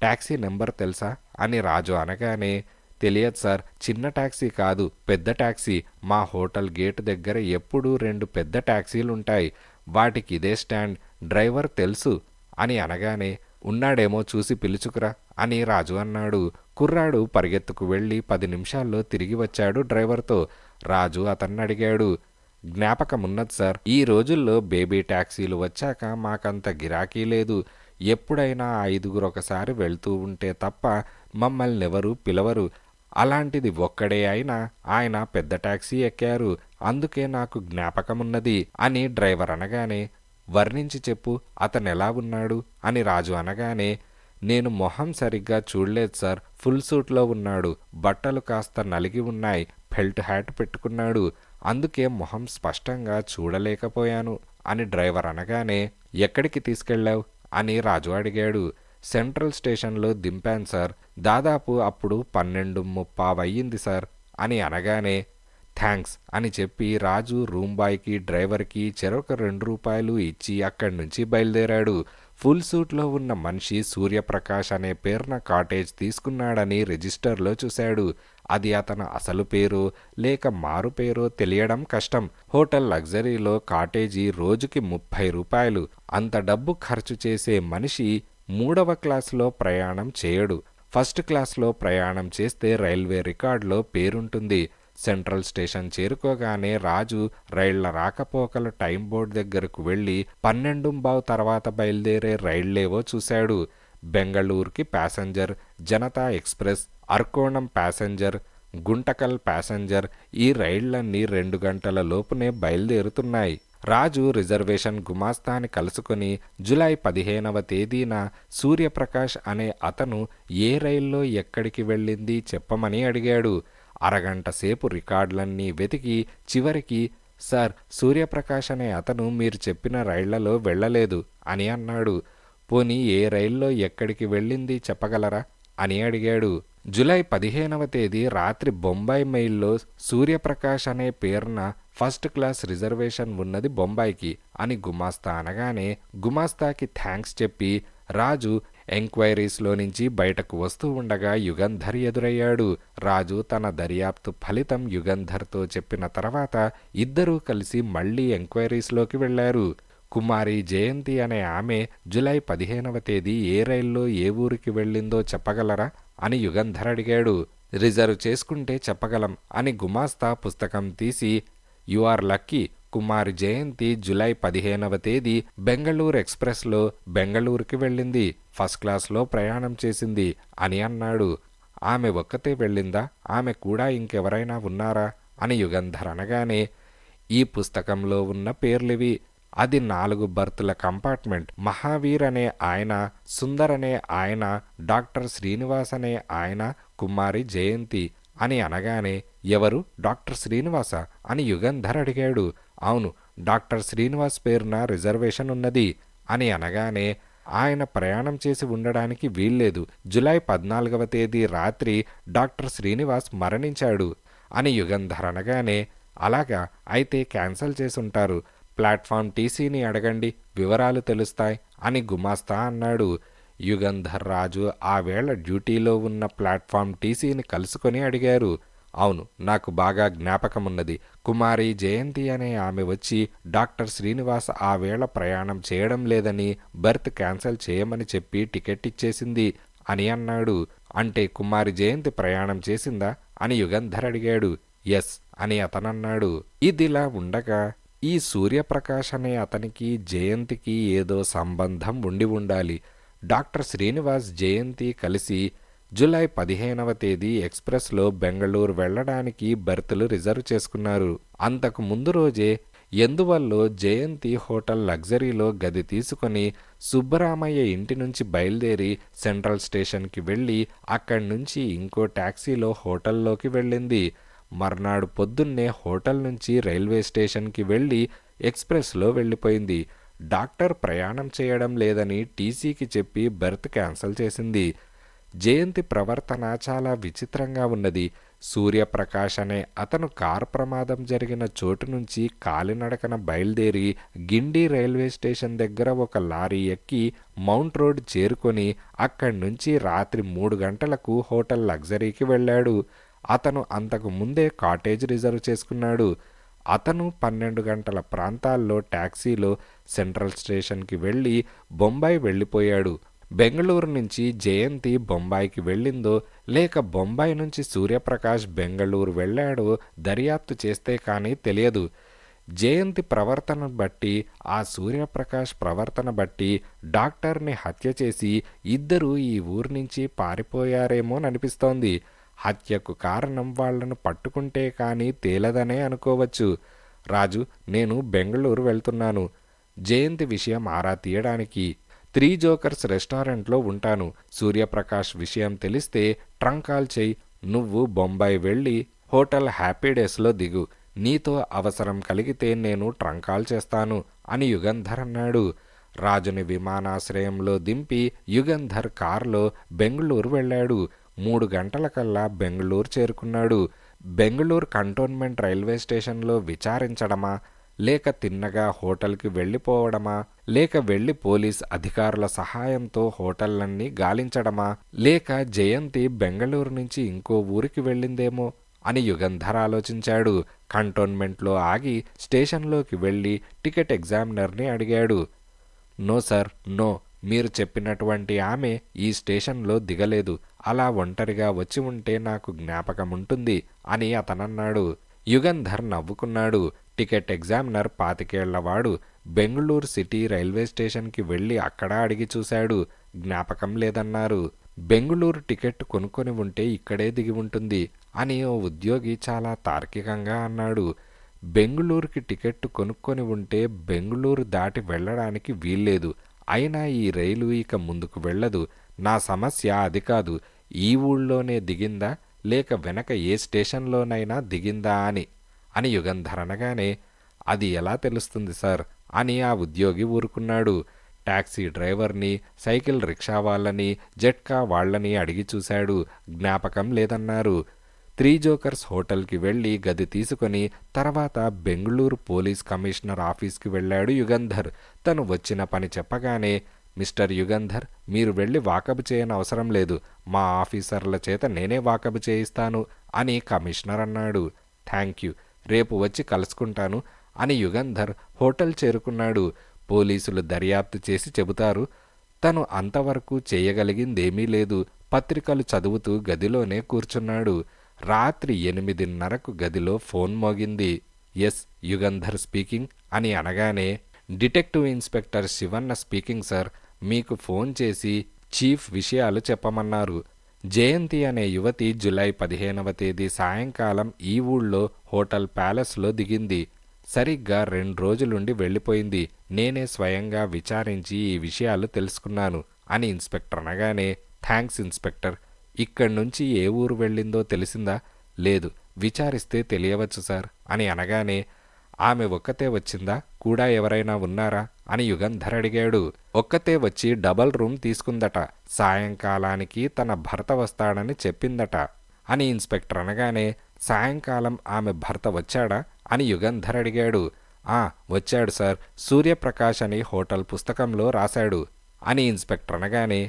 టాక్సీ నెంబర్ తెలుసా అని రాజు అనగానే, తెలియదు సార్, చిన్న టాక్సీ కాదు, పెద్ద టాక్సీ. మా హోటల్ గేటు దగ్గర ఎప్పుడూ 2 పెద్ద టాక్సీలుంటాయి. వాటికి ఇదే స్టాండ్. డ్రైవర్ తెలుసు అని అనగానే, ఉన్నాడేమో చూసి పిలుచుకురా అని రాజు అన్నాడు. కుర్రాడు పరిగెత్తుకు వెళ్ళి 10 నిమిషాల్లో తిరిగి వచ్చాడు డ్రైవర్తో. రాజు అతన్ని అడిగాడు, జ్ఞాపకమున్నది సార్, ఈ రోజుల్లో బేబీ టాక్సీలు వచ్చాక మాకంత గిరాకీ లేదు. ఎప్పుడైనా 5 ఒకసారి వెళ్తూ ఉంటే తప్ప మమ్మల్నెవరూ పిలవరు. అలాంటిది ఒక్కడే అయినా ఆయన పెద్ద టాక్సీ ఎక్కారు. అందుకే నాకు జ్ఞాపకమున్నది అని డ్రైవర్ అనగానే, వర్ణించి చెప్పు, అతనెలా ఉన్నాడు అని రాజు అనగానే, నేను మొహం సరిగ్గా చూడలేదు సార్. ఫుల్ సూట్లో ఉన్నాడు. బట్టలు కాస్త నలిగి ఉన్నాయి. బెల్ట్ హ్యాట్ పెట్టుకున్నాడు. అందుకే మొహం స్పష్టంగా చూడలేకపోయాను అని డ్రైవర్ అనగానే, ఎక్కడికి తీసుకెళ్ళావు అని రాజు అడిగాడు. సెంట్రల్ స్టేషన్లో దింపాను సార్. దాదాపు అప్పుడు 12:30 అయ్యింది సార్ అని అనగానే, థ్యాంక్స్ అని చెప్పి రాజు రూమ్ బాయ్కి డ్రైవర్కి చెరొక 2 రూపాయలు ఇచ్చి అక్కడి నుంచి బయలుదేరాడు. ఫుల్ సూట్లో ఉన్న మనిషి సూర్యప్రకాష్ అనే పేరున కాటేజ్ తీసుకున్నాడని రిజిస్టర్లో చూశాడు. అది అతను అసలు పేరో లేక మారు పేరో తెలియడం కష్టం. హోటల్ లగ్జరీలో కాటేజీ రోజుకి 30 రూపాయలు. అంత డబ్బు ఖర్చు చేసే మనిషి 3వ క్లాసులో ప్రయాణం చేయడు. ఫస్ట్ క్లాస్లో ప్రయాణం చేస్తే రైల్వే రికార్డులో పేరుంటుంది. సెంట్రల్ స్టేషన్ చేరుకోగానే రాజు రైళ్ల రాకపోకల టైం బోర్డు దగ్గరకు వెళ్ళి 12:15 తర్వాత బయలుదేరే రైళ్లేవో చూశాడు. బెంగళూరుకి passenger, Janata express, Arakkonam passenger, Guntakal passenger, ఈ రైళ్లన్నీ 2 గంటల లోపునే బయలుదేరుతున్నాయి. రాజు రిజర్వేషన్ గుమాస్తాని కలుసుకొని జూలై 15వ తేదీన సూర్యప్రకాష్ అనే అతను ఏ రైల్లో ఎక్కడికి వెళ్ళింది చెప్పమని అడిగాడు. అరగంట సేపు రికార్డులన్నీ వెతికి చివరికి, సార్, సూర్యప్రకాష్ అనే అతను మీరు చెప్పిన రైళ్లలో వెళ్ళలేదు అని అన్నాడు. పోనీ ఏ రైల్లో ఎక్కడికి వెళ్ళింది చెప్పగలరా అని అడిగాడు. జూలై 15వ తేదీ రాత్రి బొంబాయి మెయిల్లో సూర్యప్రకాష్ అనే పేరున ఫస్ట్ క్లాస్ రిజర్వేషన్ ఉన్నది బొంబాయికి అని గుమాస్తా అనగానే గుమాస్తాకి థ్యాంక్స్ చెప్పి రాజు ఎంక్వైరీస్లో నుంచి బయటకు వస్తూ ఉండగా యుగంధర్ ఎదురయ్యాడు. రాజు తన దర్యాప్తు ఫలితం యుగంధర్తో చెప్పిన తర్వాత ఇద్దరూ కలిసి మళ్లీ ఎంక్వైరీస్లోకి వెళ్లారు. కుమారి జయంతి అనే ఆమె జూలై 15వ తేదీ ఏ రైల్లో ఏ ఊరికి వెళ్ళిందో చెప్పగలరా అని యుగంధర్ అడిగాడు. రిజర్వ్ చేసుకుంటే చెప్పగలం అని గుమాస్తా పుస్తకం తీసి, you are lucky, Kumari Jayanthi July 15వ తేదీ బెంగళూరు ఎక్స్ప్రెస్లో బెంగళూరుకి వెళ్ళింది, ఫస్ట్ క్లాస్లో ప్రయాణం చేసింది అని అన్నాడు. ఆమె ఒక్కతే వెళ్ళిందా, ఆమె కూడా ఇంకెవరైనా ఉన్నారా అని యుగంధర్ అనగానే ఈ పుస్తకంలో ఉన్న పేర్లివి, అది 4 బర్తుల కంపార్ట్మెంట్, మహావీర్ అనే ఆయన, సుందర్ అనే ఆయన, డాక్టర్ శ్రీనివాస్ అనే ఆయన, కుమారి జయంతి అని అనగానే ఎవరు, డాక్టర్ శ్రీనివాస అని యుగంధర్ అడిగాడు. అవును, డాక్టర్ శ్రీనివాస్ పేరున రిజర్వేషన్ ఉన్నది అని అనగానే ఆయన ప్రయాణం చేసి ఉండడానికి వీల్లేదు, జూలై 14వ తేదీ రాత్రి డాక్టర్ శ్రీనివాస్ మరణించాడు అని యుగంధర్ అనగానే అలాగా, అయితే క్యాన్సల్ చేసుంటారు, ప్లాట్ఫామ్ టీసీని అడగండి, వివరాలు తెలుస్తాయి అని గుమాస్తా అన్నాడు. యుగంధర్ రాజు ఆ వేళ డ్యూటీలో ఉన్న ప్లాట్ఫామ్ టీసీని కలుసుకొని అడిగారు. అవును, నాకు బాగా జ్ఞాపకమున్నది, కుమారి జయంతి అనే ఆమె వచ్చి డాక్టర్ శ్రీనివాస్ ఆ వేళ ప్రయాణం చేయడం లేదని బెర్త్ క్యాన్సల్ చేయమని చెప్పి టికెట్ ఇచ్చేసింది అని అన్నాడు. అంటే కుమారి జయంతి ప్రయాణం చేసిందా అని యుగంధర్ అడిగాడు. ఎస్ అని అతనన్నాడు. ఇదిలా ఉండగా ఈ సూర్యప్రకాష్ అనే అతనికి జయంతికి ఏదో సంబంధం ఉండి ఉండాలి. డాక్టర్ శ్రీనివాస్ జయంతి కలిసి జూలై 15వ తేదీ ఎక్స్ప్రెస్లో బెంగళూరు వెళ్లడానికి బెర్తులు రిజర్వ్ చేసుకున్నారు. అంతకు ముందు రోజే ఎందువల్లో జయంతి హోటల్ లగ్జరీలో గది తీసుకొని సుబ్బరామయ్య ఇంటి నుంచి బయలుదేరి సెంట్రల్ స్టేషన్కి వెళ్ళి అక్కడి నుంచి ఇంకో టాక్సీలో హోటల్లోకి వెళ్ళింది. మర్నాడు పొద్దున్నే హోటల్ నుంచి రైల్వే స్టేషన్కి వెళ్ళి ఎక్స్ప్రెస్లో వెళ్ళిపోయింది. డాక్టర్ ప్రయాణం చేయడం లేదని టీసీకి చెప్పి బెర్త్ క్యాన్సల్ చేసింది. జయంతి ప్రవర్తన చాలా విచిత్రంగా ఉన్నది. సూర్యప్రకాష్ అనే అతను కారు ప్రమాదం జరిగిన చోటు నుంచి కాలినడకన బయలుదేరి గిండి రైల్వే స్టేషన్ దగ్గర ఒక లారీ ఎక్కి మౌంట్ రోడ్ చేరుకొని అక్కడి నుంచి రాత్రి 3 గంటలకు హోటల్ లగ్జరీకి వెళ్ళాడు. అతను అంతకు ముందే కాటేజ్ రిజర్వ్ చేసుకున్నాడు. అతను 12 గంటల ప్రాంతాల్లో టాక్సీలో సెంట్రల్ స్టేషన్కి వెళ్ళి బొంబాయి వెళ్ళిపోయాడు. బెంగళూరు నుంచి జయంతి బొంబాయికి వెళ్ళిందో లేక బొంబాయి నుంచి సూర్యప్రకాష్ బెంగళూరు వెళ్ళాడో దర్యాప్తు చేస్తే కానీ తెలియదు. జయంతి ప్రవర్తన బట్టి, ఆ సూర్యప్రకాష్ ప్రవర్తన బట్టి డాక్టర్ని హత్య చేసి ఇద్దరూ ఈ ఊరు నుంచి పారిపోయారేమోననిపిస్తోంది. హత్యకు కారణం వాళ్లను పట్టుకుంటే కానీ తేలదనే అనుకోవచ్చు. రాజు, నేను బెంగళూరు వెళ్తున్నాను జయంతి విషయం ఆరా తీయడానికి. 3 జోకర్స్ రెస్టారెంట్లో ఉంటాను. సూర్యప్రకాష్ విషయం తెలిస్తే ట్రంక్ కాల్ చెయ్యి. నువ్వు బొంబాయి వెళ్ళి హోటల్ హ్యాపీ డేస్లో దిగు. నీతో అవసరం కలిగితే నేను ట్రంక్ కాల్ చేస్తాను అని యుగంధర్ అన్నాడు. రాజుని విమానాశ్రయంలో దింపి యుగంధర్ కారులో బెంగళూరు వెళ్ళాడు. 3 గంటలకల్లా బెంగళూరు చేరుకున్నాడు. బెంగళూరు కంటోన్మెంట్ రైల్వే స్టేషన్లో విచారించడమా, లేక తిన్నగా హోటల్కి వెళ్ళిపోవడమా, లేక వెళ్ళి పోలీస్ అధికారుల సహాయంతో హోటళ్లన్నీ గాలించడమా, లేక జయంతి బెంగళూరు నుంచి ఇంకో ఊరికి వెళ్ళిందేమో అని యుగంధర్ ఆలోచించాడు. కంటోన్మెంట్లో ఆగి స్టేషన్లోకి వెళ్ళి టికెట్ ఎగ్జామినర్ని అడిగాడు. నో సార్, నో, మీరు చెప్పినటువంటి ఆమె ఈ స్టేషన్లో దిగలేదు. అలా ఒంటరిగా వచ్చి ఉంటే నాకు జ్ఞాపకం ఉంటుంది అని అతనన్నాడు. యుగంధర్ నవ్వుకున్నాడు. టికెట్ ఎగ్జామినర్ 25 ఏళ్లవాడు. బెంగళూరు సిటీ రైల్వే స్టేషన్కి వెళ్ళి అక్కడ అడిగి చూశాడు. జ్ఞాపకం లేదన్నారు. బెంగళూరు టికెట్ కొనుక్కొని ఉంటే ఇక్కడే దిగి ఉంటుంది అని ఓ ఉద్యోగి చాలా తార్కికంగా అన్నాడు. బెంగళూరుకి టికెట్ కొనుక్కొని ఉంటే బెంగళూరు దాటి వెళ్ళడానికి వీల్లేదు. అయినా ఈ రైలు ఇక ముందుకు వెళ్ళదు. నా సమస్య అది కాదు, ఈ ఊళ్ళోనే దిగిందా లేక వెనక ఏ స్టేషన్లోనైనా దిగిందా అని యుగంధర్ అనగానే అది ఎలా తెలుస్తుంది సార్ అని ఆ ఉద్యోగి ఊరుకున్నాడు. టాక్సీ డ్రైవర్ని, సైకిల్ రిక్షా వాళ్ళని, జట్కా వాళ్ళని అడిగి చూశాడు. జ్ఞాపకం లేదన్నారు. త్రీ జోకర్స్ హోటల్కి వెళ్ళి గది తీసుకొని తర్వాత బెంగుళూరు పోలీస్ కమిషనర్ ఆఫీస్కి వెళ్ళాడు యుగంధర్. తను వచ్చిన పని చెప్పగానే, మిస్టర్ యుగంధర్, మీరు వెళ్ళి వాకబు చేయనవసరం లేదు, మా ఆఫీసర్ల చేత నేనే వాకబు చేయిస్తాను అని కమిషనర్ అన్నాడు. థ్యాంక్ యూ, రేపు వచ్చి కలుసుకుంటాను అని యుగంధర్ హోటల్ చేరుకున్నాడు. పోలీసులు దర్యాప్తు చేసి చెబుతారు. తను అంతవరకు చేయగలిగిందేమీ లేదు. పత్రికలు చదువుతూ గదిలోనే కూర్చున్నాడు. రాత్రి 8:30కు గదిలో ఫోన్ మోగింది. ఎస్, యుగంధర్ స్పీకింగ్ అని అనగానే, detective inspector Shivanna speaking sir, మీకు ఫోన్ చేసి చీఫ్ విషయాలు చెప్పమన్నారు. జయంతి అనే యువతి జూలై 15వ తేదీ సాయంకాలం ఈ ఊళ్ళో హోటల్ ప్యాలెస్లో దిగింది. సరిగ్గా 2 రోజులుండి వెళ్ళిపోయింది. నేనే స్వయంగా విచారించి ఈ విషయాలు తెలుసుకున్నాను అని ఇన్స్పెక్టర్ అనగానే, థ్యాంక్స్ ఇన్స్పెక్టర్. ఇక్కడి నుంచి ఏ ఊరు వెళ్ళిందో తెలిసిందా? లేదు, విచారిస్తే తెలియవచ్చు సార్ అని అనగానే, ఆమె ఒక్కతే వచ్చిందా, కూడా ఎవరైనా ఉన్నారా అని యుగంధర్ అడిగాడు. ఒక్కతే వచ్చి డబల్ రూమ్ తీసుకుందట. సాయంకాలానికి తన భర్త వస్తాడని చెప్పిందట అని ఇన్స్పెక్టర్ అనగానే, సాయంకాలం ఆమె భర్త వచ్చాడా అని యుగంధర్ అడిగాడు. వచ్చాడు సార్, సూర్యప్రకాష్ అని హోటల్ పుస్తకంలో రాశాడు అని ఇన్స్పెక్టర్ అనగానే,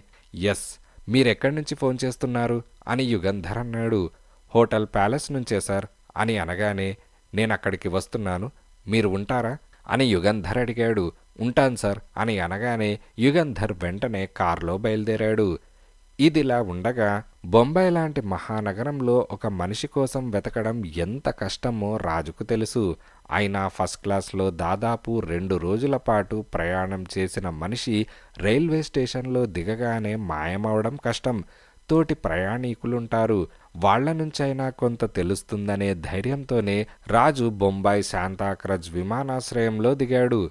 ఎస్, మీరెక్కడి నుంచి ఫోన్ చేస్తున్నారు అని యుగంధర్ అన్నాడు. హోటల్ ప్యాలెస్ నుంచే సార్ అని అనగానే, నేనక్కడికి వస్తున్నాను, మీరు ఉంటారా అని యుగంధర్ అడిగాడు. ఉంటాను సార్ అని అనగానే యుగంధర్ వెంటనే కారులో బయలుదేరాడు. ఇదిలా ఉండగా బొంబాయి లాంటి మహానగరంలో ఒక మనిషి కోసం వెతకడం ఎంత కష్టమో రాజుకు తెలుసు. అయినా ఫస్ట్ క్లాస్లో దాదాపు 2 రోజుల పాటు ప్రయాణం చేసిన మనిషి రైల్వే స్టేషన్లో దిగగానే మాయమవడం కష్టం. తోటి ప్రయాణీకులుంటారు, వాళ్ల నుంచైనా కొంత తెలుస్తుందనే ధైర్యంతోనే రాజు బొంబాయి శాంతాక్రజ్ విమానాశ్రయంలో దిగాడు.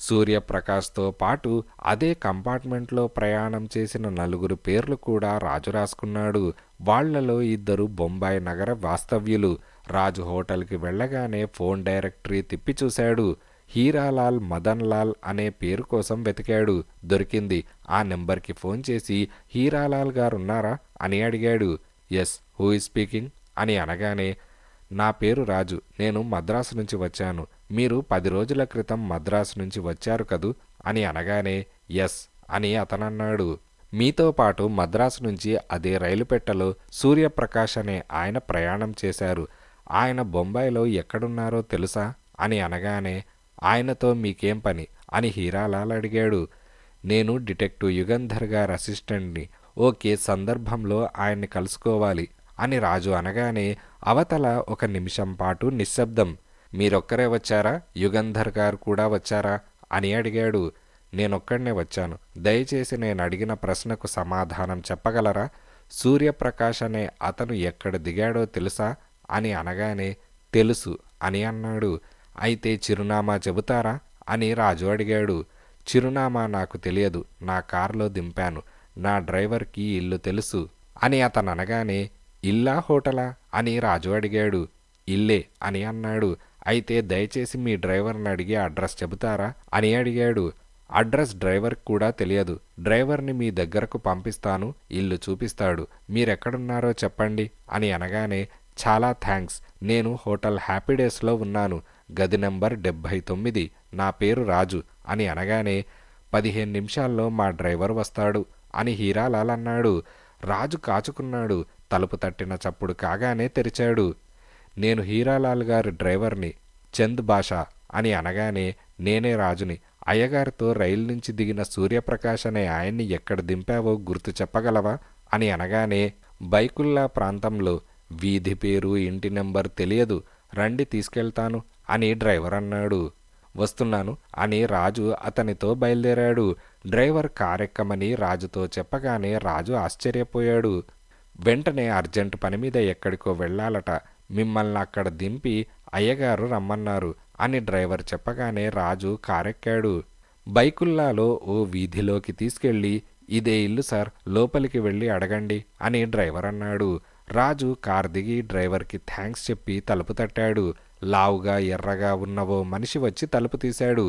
సూర్యప్రకాష్తో పాటు అదే కంపార్ట్మెంట్లో ప్రయాణం చేసిన 4 పేర్లు కూడా రాజు రాసుకున్నాడు. వాళ్లలో 2 బొంబాయి నగర వాస్తవ్యులు. రాజు హోటల్కి వెళ్ళగానే ఫోన్ డైరెక్టరీ తిప్పి చూశాడు. హీరాలాల్ మదన్లాల్ అనే పేరు కోసం వెతికాడు. దొరికింది. ఆ నెంబర్కి ఫోన్ చేసి, హీరాలాల్ గారున్నారా అని అడిగాడు. ఎస్, హూ ఈజ్ స్పీకింగ్ అని అనగానే, నా పేరు రాజు, నేను మద్రాసు నుంచి వచ్చాను. మీరు 10 రోజుల క్రితం మద్రాసు నుంచి వచ్చారు కదూ అని అనగానే, ఎస్ అని అతనన్నాడు. మీతో పాటు మద్రాసు నుంచి అదే రైలు పెట్టెలో సూర్యప్రకాష్ అనే ఆయన ప్రయాణం చేశారు. ఆయన బొంబాయిలో ఎక్కడున్నారో తెలుసా అని అనగానే, ఆయనతో మీకేం పని అని హీరాలాల్ అడిగాడు. నేను డిటెక్టివ్ యుగంధర్ గారి అసిస్టెంట్ని. ఓ కేసు సందర్భంలో ఆయన్ని కలుసుకోవాలి అని రాజు అనగానే అవతల 1 నిమిషం పాటు నిశ్శబ్దం. మీరొక్కరే వచ్చారా, యుగంధర్ గారు కూడా వచ్చారా అని అడిగాడు. నేనొక్కడనే వచ్చాను. దయచేసి నేను అడిగిన ప్రశ్నకు సమాధానం చెప్పగలరా? సూర్యప్రకాష్ అనే అతను ఎక్కడ దిగాడో తెలుసా అని అనగానే, తెలుసు అని అన్నాడు. అయితే చిరునామా చెబుతారా అని రాజు అడిగాడు. చిరునామా నాకు తెలియదు, నా కారులో దింపాను. నా డ్రైవర్కి ఇల్లు తెలుసు అని అతను అనగానే, ఇల్లా హోటలా అని రాజు అడిగాడు. ఇల్లే అని అన్నాడు. అయితే దయచేసి మీ డ్రైవర్ని అడిగి అడ్రస్ చెబుతారా అని అడిగాడు. అడ్రస్ డ్రైవర్కి కూడా తెలియదు. డ్రైవర్ని మీ దగ్గరకు పంపిస్తాను, ఇల్లు చూపిస్తాడు. మీరెక్కడున్నారో చెప్పండి అని అనగానే, చాలా థ్యాంక్స్, నేను హోటల్ హ్యాపీడేస్లో ఉన్నాను, గది నెంబర్ 79, నా పేరు రాజు అని అనగానే, 15 నిమిషాల్లో మా డ్రైవర్ వస్తాడు అని హీరాలాల్ అన్నాడు. రాజు కాచుకున్నాడు. తలుపు తట్టిన చప్పుడు కాగానే తెరిచాడు. నేను హీరాలాల్ గారి డ్రైవర్ని, చంద్ బాషా అని అనగానే, నేనే రాజుని. అయ్యగారితో రైలు నుంచి దిగిన సూర్యప్రకాష్ అనే ఆయన్ని ఎక్కడ దింపావో గుర్తు చెప్పగలవా అని అనగానే, బైకుల్లా ప్రాంతంలో, వీధి పేరు ఇంటి నెంబర్ తెలియదు, రండి తీసుకెళ్తాను అని డ్రైవర్ అన్నాడు. వస్తున్నాను అని రాజు అతనితో బయలుదేరాడు. డ్రైవర్ కారెక్కమని రాజుతో చెప్పగానే రాజు ఆశ్చర్యపోయాడు. వెంటనే అర్జెంటు పని మీద ఎక్కడికో వెళ్ళాలట, మిమ్మల్ని అక్కడ దింపి అయ్యగారు రమ్మన్నారు అని డ్రైవర్ చెప్పగానే రాజు కారెక్కాడు. బైకుల్లాలో ఓ వీధిలోకి తీసుకెళ్ళి, ఇదే ఇల్లు సార్, లోపలికి వెళ్ళి అడగండి అని డ్రైవర్ అన్నాడు. రాజు కార్ దిగి డ్రైవర్కి థ్యాంక్స్ చెప్పి తలుపు తట్టాడు. లావుగా ఎర్రగా ఉన్న ఓ మనిషి వచ్చి తలుపు తీశాడు.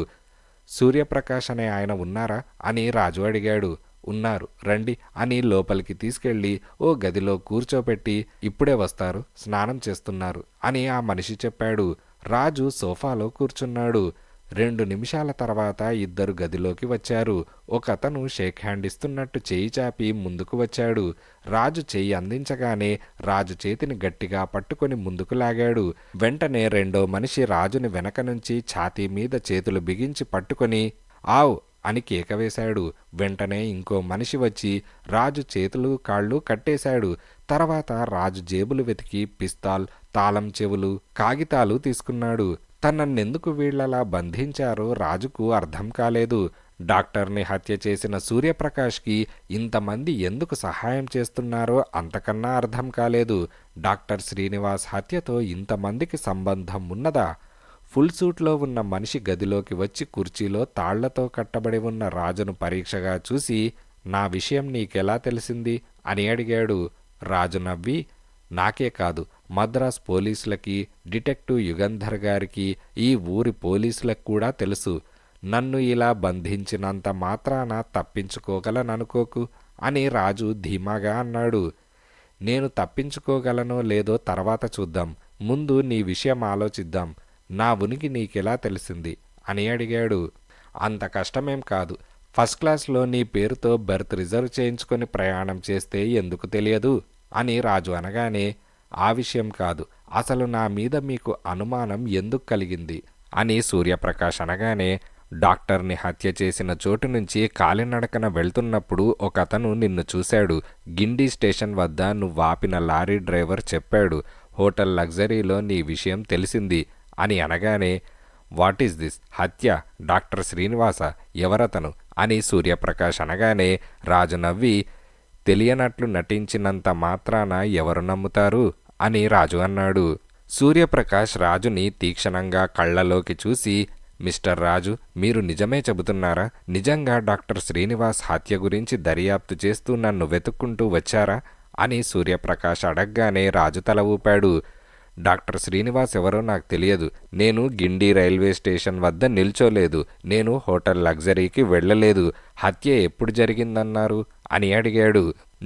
సూర్యప్రకాష్ అనే ఆయన ఉన్నారా అని రాజు అడిగాడు. ఉన్నారు రండి అని లోపలికి తీసుకెళ్ళి ఓ గదిలో కూర్చోపెట్టి ఇప్పుడే వస్తారు, స్నానం చేస్తున్నారు అని ఆ మనిషి చెప్పాడు. రాజు సోఫాలో కూర్చున్నాడు. 2 నిమిషాల తర్వాత ఇద్దరు గదిలోకి వచ్చారు. ఒకతను షేక్ హ్యాండ్ ఇస్తున్నట్టు చేయి చాపి ముందుకు వచ్చాడు. రాజు చెయ్యి అందించగానే రాజు చేతిని గట్టిగా పట్టుకొని ముందుకు లాగాడు. వెంటనే రెండో మనిషి రాజుని వెనక నుంచి ఛాతీ మీద చేతులు బిగించి పట్టుకొని ఆవ్ అని కేక వేశాడు. వెంటనే ఇంకో మనిషి వచ్చి రాజు చేతులు కాళ్ళు కట్టేశాడు. తర్వాత రాజు జేబులు వెతికి పిస్తాల్, తాళం చెవులు, కాగితాలు తీసుకున్నాడు. తనన్నెందుకు వీళ్లలా బంధించారో రాజుకు అర్థం కాలేదు. డాక్టర్ని హత్య చేసిన సూర్యప్రకాష్కి ఇంతమంది ఎందుకు సహాయం చేస్తున్నారో అంతకన్నా అర్థం కాలేదు. డాక్టర్ శ్రీనివాస్ హత్యతో ఇంతమందికి సంబంధం ఉన్నదా? ఫుల్ సూట్లో ఉన్న మనిషి గదిలోకి వచ్చి కుర్చీలో తాళ్లతో కట్టబడి ఉన్న రాజును పరీక్షగా చూసి నా విషయం నీకెలా తెలిసింది అని అడిగాడు. రాజు నవ్వి నాకే కాదు, మద్రాస్ పోలీసులకి, డిటెక్టివ్ యుగంధర్ గారికి, ఈ ఊరి పోలీసులకు కూడా తెలుసు. నన్ను ఇలా బంధించినంత మాత్రాన తప్పించుకోగలననుకోకు అని రాజు ధీమాగా అన్నాడు. నేను తప్పించుకోగలనో లేదో తర్వాత చూద్దాం, ముందు నీ విషయం ఆలోచిద్దాం. నా ఉనికి నీకెలా తెలిసింది అని అడిగాడు. అంత కష్టమేం కాదు, ఫస్ట్ క్లాస్లో నీ పేరుతో బెర్త్ రిజర్వ్ చేయించుకొని ప్రయాణం చేస్తే ఎందుకు తెలియదు అని రాజు అనగానే ఆ విషయం కాదు, అసలు నా మీద మీకు అనుమానం ఎందుకు కలిగింది అని సూర్యప్రకాష్ అనగానే డాక్టర్ని హత్య చేసిన చోటు నుంచి కాలినడకన వెళ్తున్నప్పుడు ఒకతను నిన్ను చూశాడు. గిండి స్టేషన్ వద్ద నువ్వాపిన లారీ డ్రైవర్ చెప్పాడు. హోటల్ లగ్జరీలో నీ విషయం తెలిసింది అని అనగానే వాట్ ఈస్ దిస్, హత్య, డాక్టర్ శ్రీనివాస, ఎవరతను అని సూర్యప్రకాష్ అనగానే రాజు నవ్వి తెలియనట్లు నటించినంత మాత్రాన ఎవరు నమ్ముతారు అని రాజు అన్నాడు. సూర్యప్రకాష్ రాజుని తీక్షణంగా కళ్ళలోకి చూసి మిస్టర్ రాజు, మీరు నిజమే చెబుతున్నారా? నిజంగా డాక్టర్ శ్రీనివాస్ హత్య గురించి దర్యాప్తు చేస్తూ నన్ను వెతుక్కుంటూ వచ్చారా అని సూర్యప్రకాష్ అడగ్గానే రాజు తల ఊపాడు. డాక్టర్ శ్రీనివాస్ ఎవరో నాకు తెలియదు. నేను గిండి రైల్వే స్టేషన్ వద్ద నిల్చోలేదు. నేను హోటల్ లగ్జరీకి వెళ్ళలేదు. హత్య ఎప్పుడు జరిగిందన్నారు అని అడిగాడు.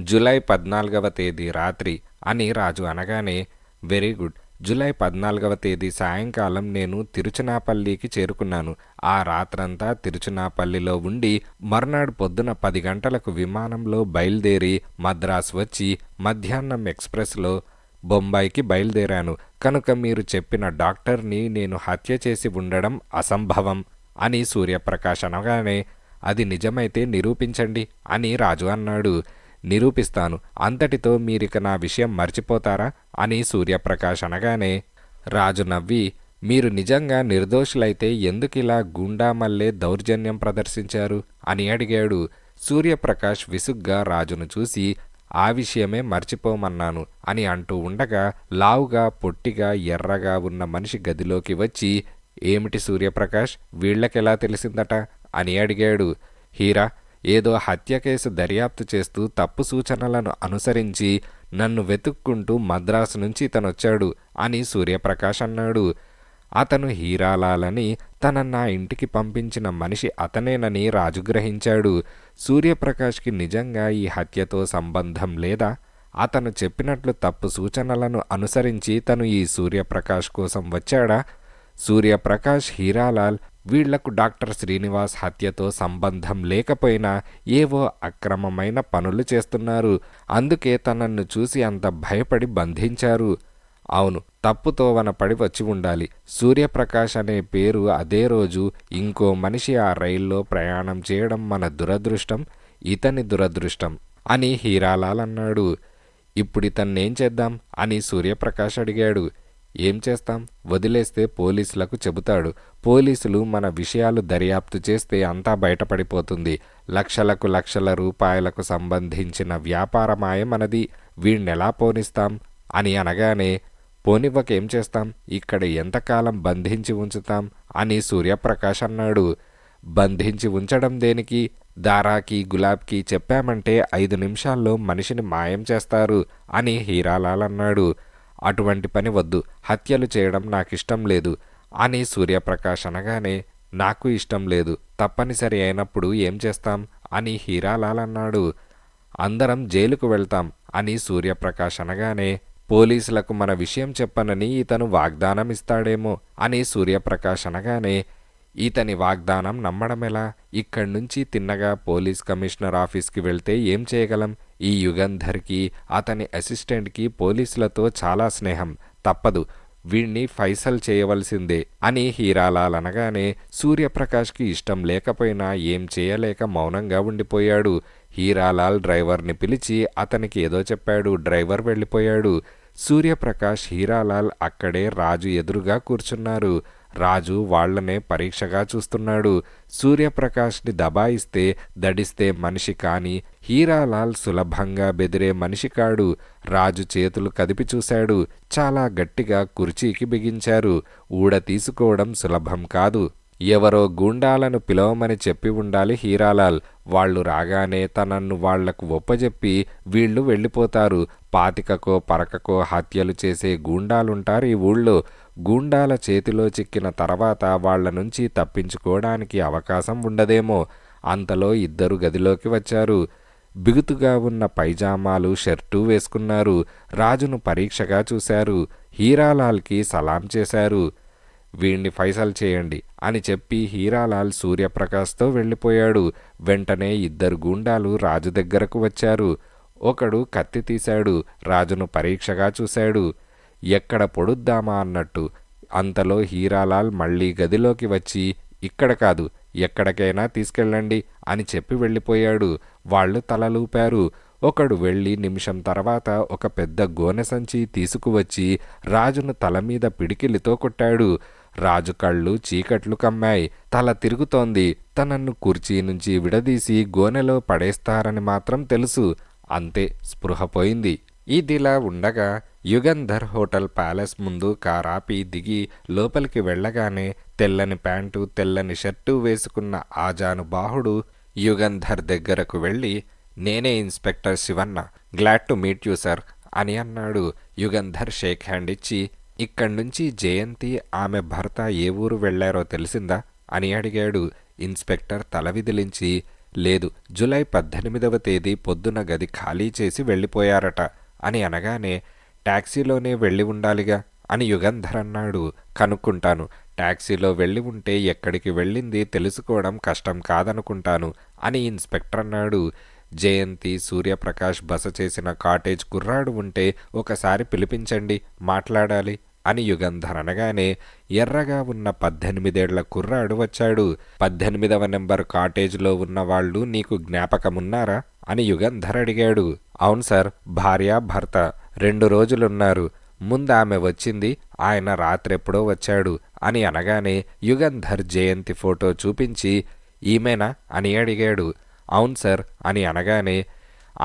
జూలై 14వ తేదీ రాత్రి అని రాజు అనగానే వెరీ గుడ్. జూలై 14వ తేదీ సాయంకాలం నేను తిరుచునాపల్లికి చేరుకున్నాను. ఆ రాత్రంతా తిరుచునాపల్లిలో ఉండి మర్నాడు పొద్దున 10 గంటలకు విమానంలో బయలుదేరి మద్రాస్ వచ్చి మధ్యాహ్నం ఎక్స్ప్రెస్లో బొంబాయికి బయలుదేరాను. కనుక మీరు చెప్పిన డాక్టర్ని నేను హత్య చేసి ఉండడం అసంభవం అని సూర్యప్రకాష్ అనగానే అది నిజమైతే నిరూపించండి అని రాజు అన్నాడు. నిరూపిస్తాను, అంతటితో మీరిక నా విషయం మర్చిపోతారా అని సూర్యప్రకాష్ అనగానే రాజు నవ్వి మీరు నిజంగా నిర్దోషులైతే ఎందుకిలా గూండామల్లే దౌర్జన్యం ప్రదర్శించారు అని అడిగాడు. సూర్యప్రకాష్ విసుగ్గా రాజును చూసి ఆ విషయమే మర్చిపోమన్నాను అని అంటూ ఉండగా లావుగా పొట్టిగా ఎర్రగా ఉన్న మనిషి గదిలోకి వచ్చి ఏమిటి సూర్యప్రకాష్, వీళ్లకెలా తెలిసిందట అని అడిగాడు. హీరా, ఏదో హత్య కేసు దర్యాప్తు చేస్తూ తప్పు సూచనలను అనుసరించి నన్ను వెతుక్కుంటూ మద్రాసు నుంచి తనొచ్చాడు అని సూర్యప్రకాష్ అన్నాడు. అతను హీరాలాలని నా ఇంటికి పంపించిన మనిషి అతనేనని రాజు గ్రహించాడు. సూర్యప్రకాష్కి నిజంగా ఈ హత్యతో సంబంధం లేదా? అతను చెప్పినట్లు తప్పు సూచనలను అనుసరించి తను ఈ సూర్యప్రకాష్ కోసం వచ్చాడా? సూర్యప్రకాష్, హీరాలాల్ వీళ్లకు డాక్టర్ శ్రీనివాస్ హత్యతో సంబంధం లేకపోయినా ఏవో అక్రమమైన పనులు చేస్తున్నారు. అందుకే తనను చూసి అంత భయపడి బంధించారు. అవును, తప్పుతోవన పడి వచ్చి ఉండాలి. సూర్యప్రకాష్ అనే పేరు అదే రోజు ఇంకో మనిషి ఆ రైల్లో ప్రయాణం చేయడం మన దురదృష్టం, ఇతని దురదృష్టం అని హీరాలాల్ అన్నాడు. ఇప్పుడితన్నేం చేద్దాం అని సూర్యప్రకాష్ అడిగాడు. ఏం చేస్తాం, వదిలేస్తే పోలీసులకు చెబుతాడు. పోలీసులు మన విషయాలు దర్యాప్తు చేస్తే అంతా బయటపడిపోతుంది. లక్షలకు లక్షల రూపాయలకు సంబంధించిన వ్యాపారమాయ మనది. వీణ్ణెలా పోనిస్తాం అని అనగానే పోనివ్వకేం చేస్తాం, ఇక్కడ ఎంతకాలం బంధించి ఉంచుతాం అని సూర్యప్రకాష్ అన్నాడు. బంధించి ఉంచడం దేనికి? దారాకి గులాబ్కి చెప్పామంటే 5 నిమిషాల్లో మనిషిని మాయం చేస్తారు అని హీరాలాల్ అన్నాడు. అటువంటి పని వద్దు, హత్యలు చేయడం నాకిష్టం లేదు అని సూర్యప్రకాష్ అనగానే నాకు ఇష్టం లేదు, తప్పనిసరి అయినప్పుడు ఏం చేస్తాం అని హీరాలాల్ అన్నాడు. అందరం జైలుకు వెళ్తాం అని సూర్యప్రకాష్ అనగానే పోలీసులకు మన విషయం చెప్పనని ఇతను వాగ్దానం ఇస్తాడేమో అని సూర్యప్రకాష్ అనగానే ఇతని వాగ్దానం నమ్మడమెలా? ఇక్కడ్నుంచి తిన్నగా పోలీస్ కమిషనర్ ఆఫీస్కి వెళ్తే ఏం చేయగలం? ఈ యుగంధర్కి అతని అసిస్టెంట్కి పోలీసులతో చాలా స్నేహం, తప్పదు, వీణ్ణి ఫైసల్ చేయవలసిందే అని హీరాలాల్ అనగానే సూర్యప్రకాష్కి ఇష్టం లేకపోయినా ఏం చేయలేక మౌనంగా ఉండిపోయాడు. హీరాలాల్ డ్రైవర్ని పిలిచి అతనికి ఏదో చెప్పాడు. డ్రైవర్ వెళ్ళిపోయాడు. సూర్యప్రకాష్, హీరాలాల్ అక్కడే రాజు ఎదురుగా కూర్చున్నారు. రాజు వాళ్లనే పరీక్షగా చూస్తున్నాడు. సూర్యప్రకాష్ని దబాయిస్తే దడిస్తే మనిషి కాని హీరాలాల్ సులభంగా బెదిరే మనిషి కాడు. రాజు చేతులు కదిపి చూశాడు. చాలా గట్టిగా కుర్చీకి బిగించారు. ఊడ తీసుకోవడం సులభం కాదు. ఎవరో గూండాలను పిలవమని చెప్పి ఉండాలి హీరాలాల్. వాళ్ళు రాగానే తనన్ను వాళ్లకు ఒప్పజెప్పి వీళ్ళు వెళ్ళిపోతారు. పాతికకో పరకకో హత్యలు చేసే గూండాలుంటారు ఈ ఊళ్ళో. గూండాల చేతిలో చిక్కిన తర్వాత వాళ్ల నుంచి తప్పించుకోవడానికి అవకాశం ఉండదేమో. అంతలో ఇద్దరు గదిలోకి వచ్చారు. బిగుతుగా ఉన్న పైజామాలు షర్టు వేసుకున్నారు. రాజును పరీక్షగా చూశారు. హీరాలాల్కి సలాం చేశారు. వీణ్ణి ఫైసల్ చేయండి అని చెప్పి హీరాలాల్ సూర్యప్రకాష్తో వెళ్ళిపోయాడు. వెంటనే ఇద్దరు గూండాలు రాజు దగ్గరకు వచ్చారు. ఒకడు కత్తి తీశాడు. రాజును పరీక్షగా చూశాడు. ఎక్కడ పొడుద్దామా అన్నట్టు. అంతలో హీరాలాల్ మళ్లీ గదిలోకి వచ్చి ఇక్కడ కాదు, ఎక్కడికైనా తీసుకెళ్ళండి అని చెప్పి వెళ్ళిపోయాడు. వాళ్ళు తలలూపారు. ఒకడు వెళ్ళి నిమిషం తర్వాత ఒక పెద్ద గోనె సంచి తీసుకువచ్చి రాజును తలమీద పిడికిలితో కొట్టాడు. రాజు కళ్ళు చీకట్లు కమ్మాయి. తల తిరుగుతోంది. తనన్ను కుర్చీ నుంచి విడదీసి గోనెలో పడేస్తారని మాత్రం తెలుసు. అంతే, స్పృహ పోయింది. ఇదిలా ఉండగా యుగంధర్ హోటల్ ప్యాలెస్ ముందు కారాపి దిగి లోపలికి వెళ్ళగానే తెల్లని ప్యాంటు తెల్లని షర్టు వేసుకున్న ఆజానుబాహుడు యుగంధర్ దగ్గరకు వెళ్ళి, నేనే inspector Shivanna, glad to meet you sir అని అన్నాడు. యుగంధర్ షేక్ హ్యాండ్ ఇచ్చి, ఇక్కడ్నుంచి జయంతి ఆమె భర్త ఏ ఊరు వెళ్లారో తెలిసిందా అని అడిగాడు. ఇన్స్పెక్టర్ తల విదిలించి, లేదు, జూలై 18వ తేదీ పొద్దున గది ఖాళీ చేసి వెళ్ళిపోయారట అని అనగానే, టాక్సీలోనే వెళ్ళి ఉండాలిగా అని యుగంధర్ అన్నాడు. కనుక్కుంటాను. టాక్సీలో వెళ్ళి ఉంటే ఎక్కడికి వెళ్ళింది తెలుసుకోవడం కష్టం కాదనుకుంటాను అని ఇన్స్పెక్టర్ అన్నాడు. జయంతి, సూర్యప్రకాష్ బస చేసిన కాటేజ్ కుర్రాడు ఉంటే ఒకసారి పిలిపించండి, మాట్లాడాలి అని యుగంధర్ అనగానే ఎర్రగా ఉన్న 18 ఏళ్ల కుర్రాడు వచ్చాడు. 18వ నెంబర్ కాటేజ్లో ఉన్నవాళ్లు నీకు జ్ఞాపకమున్నారా అని యుగంధర్ అడిగాడు. అవును సార్, భార్య భర్త 2 రోజులున్నారు. ముందామె వచ్చింది, ఆయన రాత్రెప్పుడో వచ్చాడు అని అనగానే యుగంధర్ జయంతి ఫోటో చూపించి, ఈమెనా అని అడిగాడు. అవును సార్ అని అనగానే,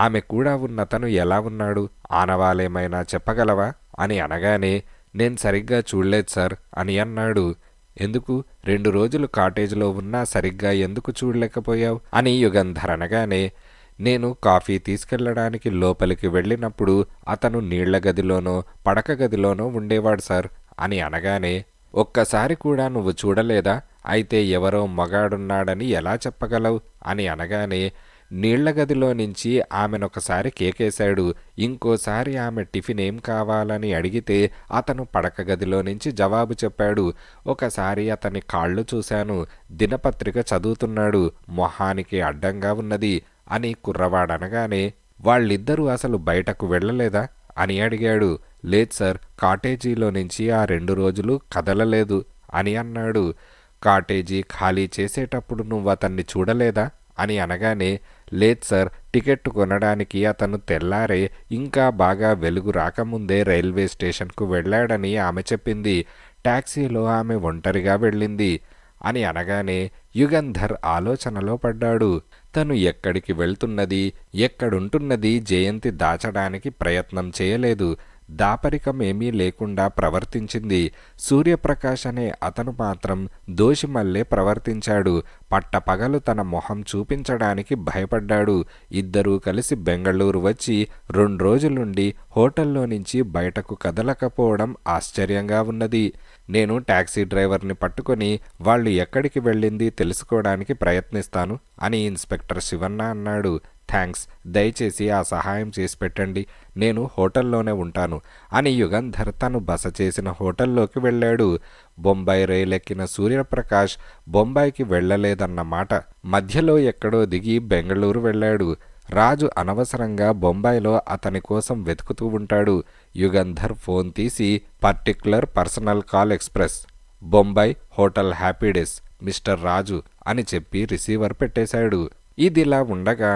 ఆమె కూడా ఉన్నతను ఎలా ఉన్నాడు, ఆనవాలేమైనా చెప్పగలవా అని అనగానే, నేను సరిగ్గా చూడలేదు సార్ అని అన్నాడు. ఎందుకు, 2 రోజులు కాటేజ్లో ఉన్నా సరిగ్గా ఎందుకు చూడలేకపోయావు అని యుగంధర్ అనగానే, నేను కాఫీ తీసుకెళ్లడానికి లోపలికి వెళ్ళినప్పుడు అతను నీళ్ల గదిలోనో పడక గదిలోనో ఉండేవాడు సార్ అని అనగానే, ఒక్కసారి కూడా నువ్వు చూడలేదా? అయితే ఎవరో మగాడున్నాడని ఎలా చెప్పగలవు అని అనగానే, నీళ్ల గదిలో నుంచి ఆమెనొకసారి కేకేశాడు. ఇంకోసారి ఆమె టిఫిన్ ఏం కావాలని అడిగితే అతను పడక గదిలో నుంచి జవాబు చెప్పాడు. ఒకసారి అతని కాళ్ళు చూశాను, దినపత్రిక చదువుతున్నాడు, మొహానికి అడ్డంగా ఉన్నది అని కుర్రవాడనగానే, వాళ్ళిద్దరూ అసలు బయటకు వెళ్ళలేదా అని అడిగాడు. లేదు సార్, కాటేజీలో నుంచి ఆ 2 రోజులు కదలలేదు అని అన్నాడు. కాటేజీ ఖాళీ చేసేటప్పుడు నువ్వు అతన్ని చూడలేదా అని అనగానే, లేదు సార్, టికెట్ కొనడానికి అతను తెల్లారే ఇంకా బాగా వెలుగు రాకముందే రైల్వే స్టేషన్కు వెళ్ళాడని ఆమె చెప్పింది. టాక్సీలో ఆమె ఒంటరిగా వెళ్ళింది అని అనగానే యుగంధర్ ఆలోచనలో పడ్డాడు. తను ఎక్కడికి వెళ్తున్నది, ఎక్కడుంటున్నది జయంతి దాచడానికి ప్రయత్నం చేయలేదు. దాపరికమేమీ లేకుండా ప్రవర్తించింది. సూర్యప్రకాష్ అనే అతను మాత్రం దోషిమల్లే ప్రవర్తించాడు. పట్టపగలు తన మొహం చూపించడానికి భయపడ్డాడు. ఇద్దరూ కలిసి బెంగళూరు వచ్చి 2 రోజులుండి హోటల్లో నుంచి బయటకు కదలకపోవడం ఆశ్చర్యంగా ఉన్నది. నేను టాక్సీ డ్రైవర్ని పట్టుకొని వాళ్ళు ఎక్కడికి వెళ్ళింది తెలుసుకోవడానికి ప్రయత్నిస్తాను అని ఇన్స్పెక్టర్ శివన్న అన్నాడు. థ్యాంక్స్, దయచేసి ఆ సహాయం చేసి పెట్టండి, నేను హోటల్లోనే ఉంటాను అని యుగంధర్ తను బస చేసిన హోటల్లోకి వెళ్ళాడు. బొంబాయి రైలెక్కిన సూర్యప్రకాష్ బొంబాయికి వెళ్ళలేదన్నమాట. మధ్యలో ఎక్కడో దిగి బెంగళూరు వెళ్ళాడు. రాజు అనవసరంగా బొంబాయిలో అతని కోసం వెతుకుతూ ఉంటాడు. యుగంధర్ ఫోన్ తీసి personal call express, Bombay hotel happy days, mister Raju అని చెప్పి రిసీవర్ పెట్టేశాడు. ఇదిలా ఉండగా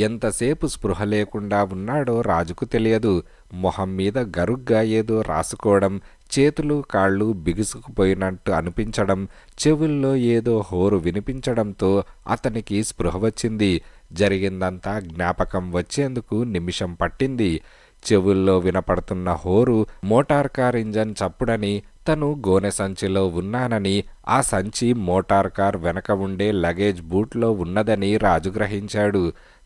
ఎంతసేపు స్పృహ లేకుండా ఉన్నాడో రాజుకు తెలియదు. మొహం మీద గరుగ్గా ఏదో రాసుకోవడం, చేతులు కాళ్ళు బిగుసుకుపోయినట్టు అనిపించడం, చెవుల్లో ఏదో హోరు వినిపించడంతో అతనికి స్పృహ వచ్చింది. జరిగిందంతా జ్ఞాపకం వచ్చేందుకు నిమిషం పట్టింది. చెవుల్లో వినపడుతున్న హోరు మోటార్ కార్ ఇంజన్ చప్పుడని, తను గోనె సంచిలో ఉన్నానని, ఆ సంచి మోటార్ కార్ వెనక ఉండే లగేజ్ బూట్లో ఉన్నదని రాజు గ్రహించాడు.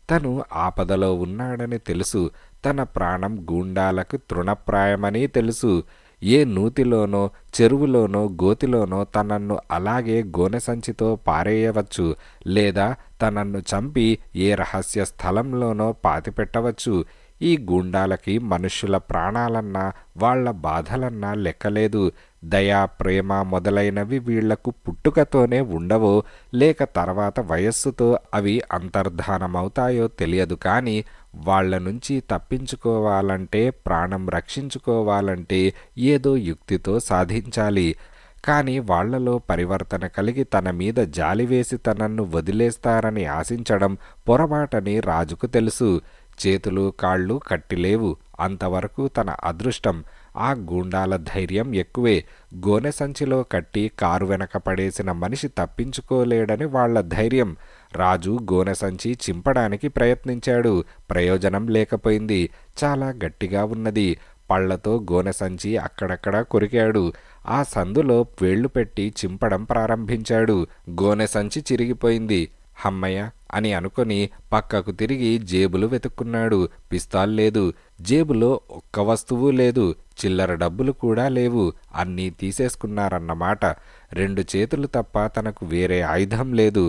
తను ఆపదలో ఉన్నాడని తెలుసు. తన ప్రాణం గూండాలకు తృణప్రాయమని తెలుసు. ఏ నూతిలోనో చెరువులోనో గోతిలోనో తనన్ను అలాగే గోనె సంచితో పారేయవచ్చు, లేదా తనన్ను చంపి ఏ రహస్య స్థలంలోనో పాతిపెట్టవచ్చు. ఈ గూండాలకి మనుష్యుల ప్రాణాలన్నా వాళ్ల బాధలన్నా లెక్కలేదు. దయా ప్రేమ మొదలైనవి వీళ్లకు పుట్టుకతోనే ఉండవో లేక తర్వాత వయస్సుతో అవి అంతర్ధానమవుతాయో తెలియదు. కానీ వాళ్ల నుంచి తప్పించుకోవాలంటే, ప్రాణం రక్షించుకోవాలంటే ఏదో యుక్తితో సాధించాలి. కానీ వాళ్లలో పరివర్తన కలిగి తన మీద జాలివేసి తనన్ను వదిలేస్తారని ఆశించడం పొరపాటని రాజుకు తెలుసు. చేతులు కాళ్ళు కట్టిలేవు. అంతవరకు తన అదృష్టం. ఆ గూండాల ధైర్యం ఎక్కువే. గోనె సంచిలో కట్టి కారు వెనక పడేసిన మనిషి తప్పించుకోలేడని వాళ్ల ధైర్యం. రాజు గోనె సంచి చింపడానికి ప్రయత్నించాడు. ప్రయోజనం లేకపోయింది. చాలా గట్టిగా ఉన్నది. పళ్లతో గోనె సంచి అక్కడక్కడా కొరికాడు. ఆ సందులో వేళ్లు పెట్టి చింపడం ప్రారంభించాడు. గోనె సంచి చిరిగిపోయింది. హమ్మయ్య అని అనుకొని పక్కకు తిరిగి జేబులు వెతుక్కున్నాడు. పిస్తాల్ లేదు. జేబులో ఒక్క వస్తువు లేదు. చిల్లర డబ్బులు కూడా లేవు. అన్నీ తీసేసుకున్నారన్నమాట. 2 చేతులు తప్ప తనకు వేరే ఆయుధం లేదు.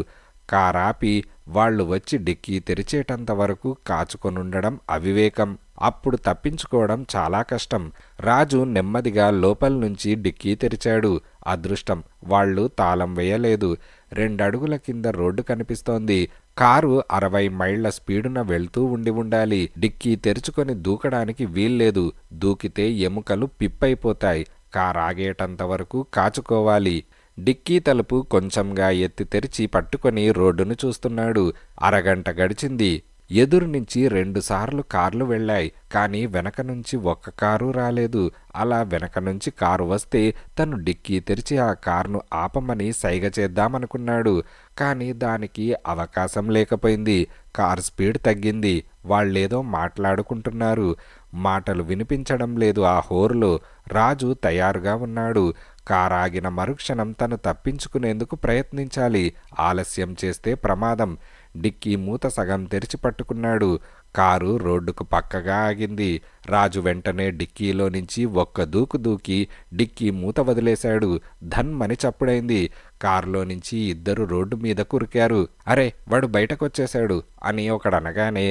కారాపి వాళ్లు వచ్చి డిక్కీ తెరిచేటంత వరకు కాచుకొనుండడం అవివేకం. అప్పుడు తప్పించుకోవడం చాలా కష్టం. రాజు నెమ్మదిగా లోపల్నుంచి డిక్కీ తెరిచాడు. అదృష్టం, వాళ్లు తాళం వేయలేదు. 2 అడుగుల కింద రోడ్డు కనిపిస్తోంది. కారు 60 మైళ్ల స్పీడున వెళ్తూ ఉండాలి. డిక్కీ తెరుచుకొని దూకడానికి వీల్లేదు. దూకితే ఎముకలు పిప్పైపోతాయి. కారాగేటంత వరకు కాచుకోవాలి. డిక్కీ తలుపు కొంచెంగా ఎత్తి తెరిచి పట్టుకొని రోడ్డును చూస్తున్నాడు. అరగంట గడిచింది. ఎదురు నుంచి 2 సార్లు కార్లు వెళ్ళాయి. కానీ వెనక నుంచి ఒక్క కారు రాలేదు. అలా వెనక నుంచి కారు వస్తే తను డిక్కీ తెరిచి ఆ కారును ఆపమని సైగ చేద్దామనుకున్నాడు. కానీ దానికి అవకాశం లేకపోయింది. కారు స్పీడ్ తగ్గింది. వాళ్ళేదో మాట్లాడుకుంటున్నారు. మాటలు వినిపించడం లేదు ఆ హోరులో. రాజు తయారుగా ఉన్నాడు. కారాగిన మరుక్షణం తను తప్పించుకునేందుకు ప్రయత్నించాలి. ఆలస్యం చేస్తే ప్రమాదం. డిక్కీ మూత సగం తెరిచి పట్టుకున్నాడు. కారు రోడ్డుకు పక్కగా ఆగింది. రాజు వెంటనే డిక్కీలో నుంచి ఒక్క దూకు దూకి డిక్కీ మూత వదిలేశాడు. ధన్మని చప్పుడైంది. కారులో నుంచి ఇద్దరు రోడ్డు మీద కురికారు. అరే, వాడు బయటకొచ్చేశాడు అని ఒకడనగానే,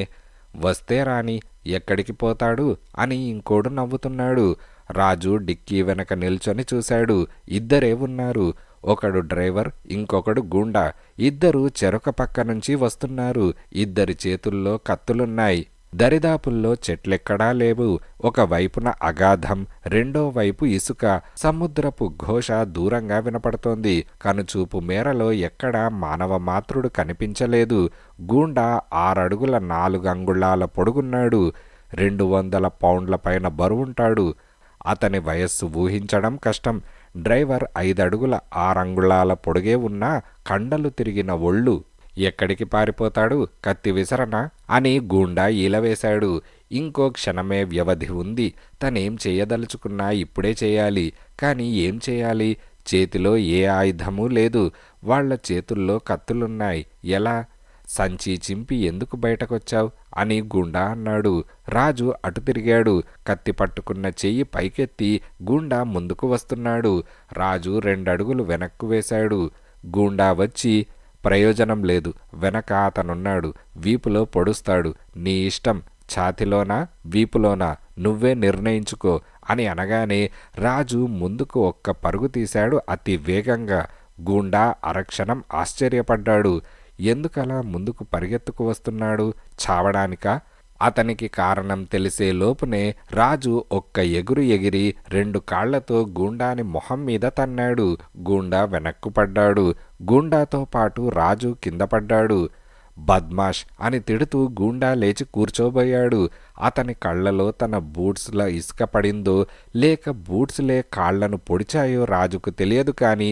వస్తే రాని, ఎక్కడికి పోతాడు అని ఇంకోడు నవ్వుతున్నాడు. రాజు డిక్కీ వెనక నిల్చొని చూశాడు. ఇద్దరే ఉన్నారు. ఒకడు డ్రైవర్, ఇంకొకడు గూండా. ఇద్దరు చెరొక పక్క నుంచి వస్తున్నారు. ఇద్దరి చేతుల్లో కత్తులున్నాయి. దరిదాపుల్లో చెట్లెక్కడా లేవు. ఒకవైపున అగాధం, రెండో వైపు ఇసుక. సముద్రపు ఘోష దూరంగా వినపడుతోంది. కనుచూపు మేరలో ఎక్కడా మానవ మాతృడు కనిపించలేదు. గూండా 6 అడుగుల 4 అంగుళాల పొడుగున్నాడు. 200 పౌండ్ల పైన బరువుంటాడు. అతని వయస్సు ఊహించడం కష్టం. డ్రైవర్ 5 అడుగుల 6 అంగుళాల పొడుగే ఉన్నా కండలు తిరిగిన ఒళ్ళు. ఎక్కడికి పారిపోతాడు, కత్తి విసరనా అని గూండా ఈలవేశాడు. ఇంకో క్షణమే వ్యవధి ఉంది. తనేం చేయదలుచుకున్నా ఇప్పుడే చేయాలి. కానీ ఏం చేయాలి? చేతిలో ఏ ఆయుధమూ లేదు. వాళ్ల చేతుల్లో కత్తులున్నాయి. ఎలా? సంచి చింపి ఎందుకు బయటకొచ్చావు అని గూండా అన్నాడు. రాజు అటు తిరిగాడు. కత్తి పట్టుకున్న చెయ్యి పైకెత్తి గూండా ముందుకు వస్తున్నాడు. రాజు 2 అడుగులు వెనక్కు వేశాడు. గూండా వచ్చి, ప్రయోజనం లేదు, వెనక అతనున్నాడు, వీపులో పొడుస్తాడు, నీ ఇష్టం, ఛాతిలోనా వీపులోనా నువ్వే నిర్ణయించుకో అని అనగానే రాజు ముందుకు ఒక్క పరుగు తీశాడు అతి వేగంగా. గూండా అరక్షణం ఆశ్చర్యపడ్డాడు. ఎందుకలా ముందుకు పరిగెత్తుకు వస్తున్నాడు? చావడానికా? అతనికి కారణం తెలిసే లోపునే రాజు ఒక్క ఎగురు ఎగిరి 2 కాళ్లతో గూండాని మొహం మీద తన్నాడు. గూండా వెనక్కు పడ్డాడు. గూండాతో పాటు రాజు కింద పడ్డాడు. బద్మాష్ అని తిడుతూ గూండా లేచి కూర్చోబోయాడు. అతని కళ్ళలో తన బూట్స్ల ఇసుక పడిందో లేక బూట్స్లే కాళ్లను పొడిచాయో రాజుకు తెలియదు. కానీ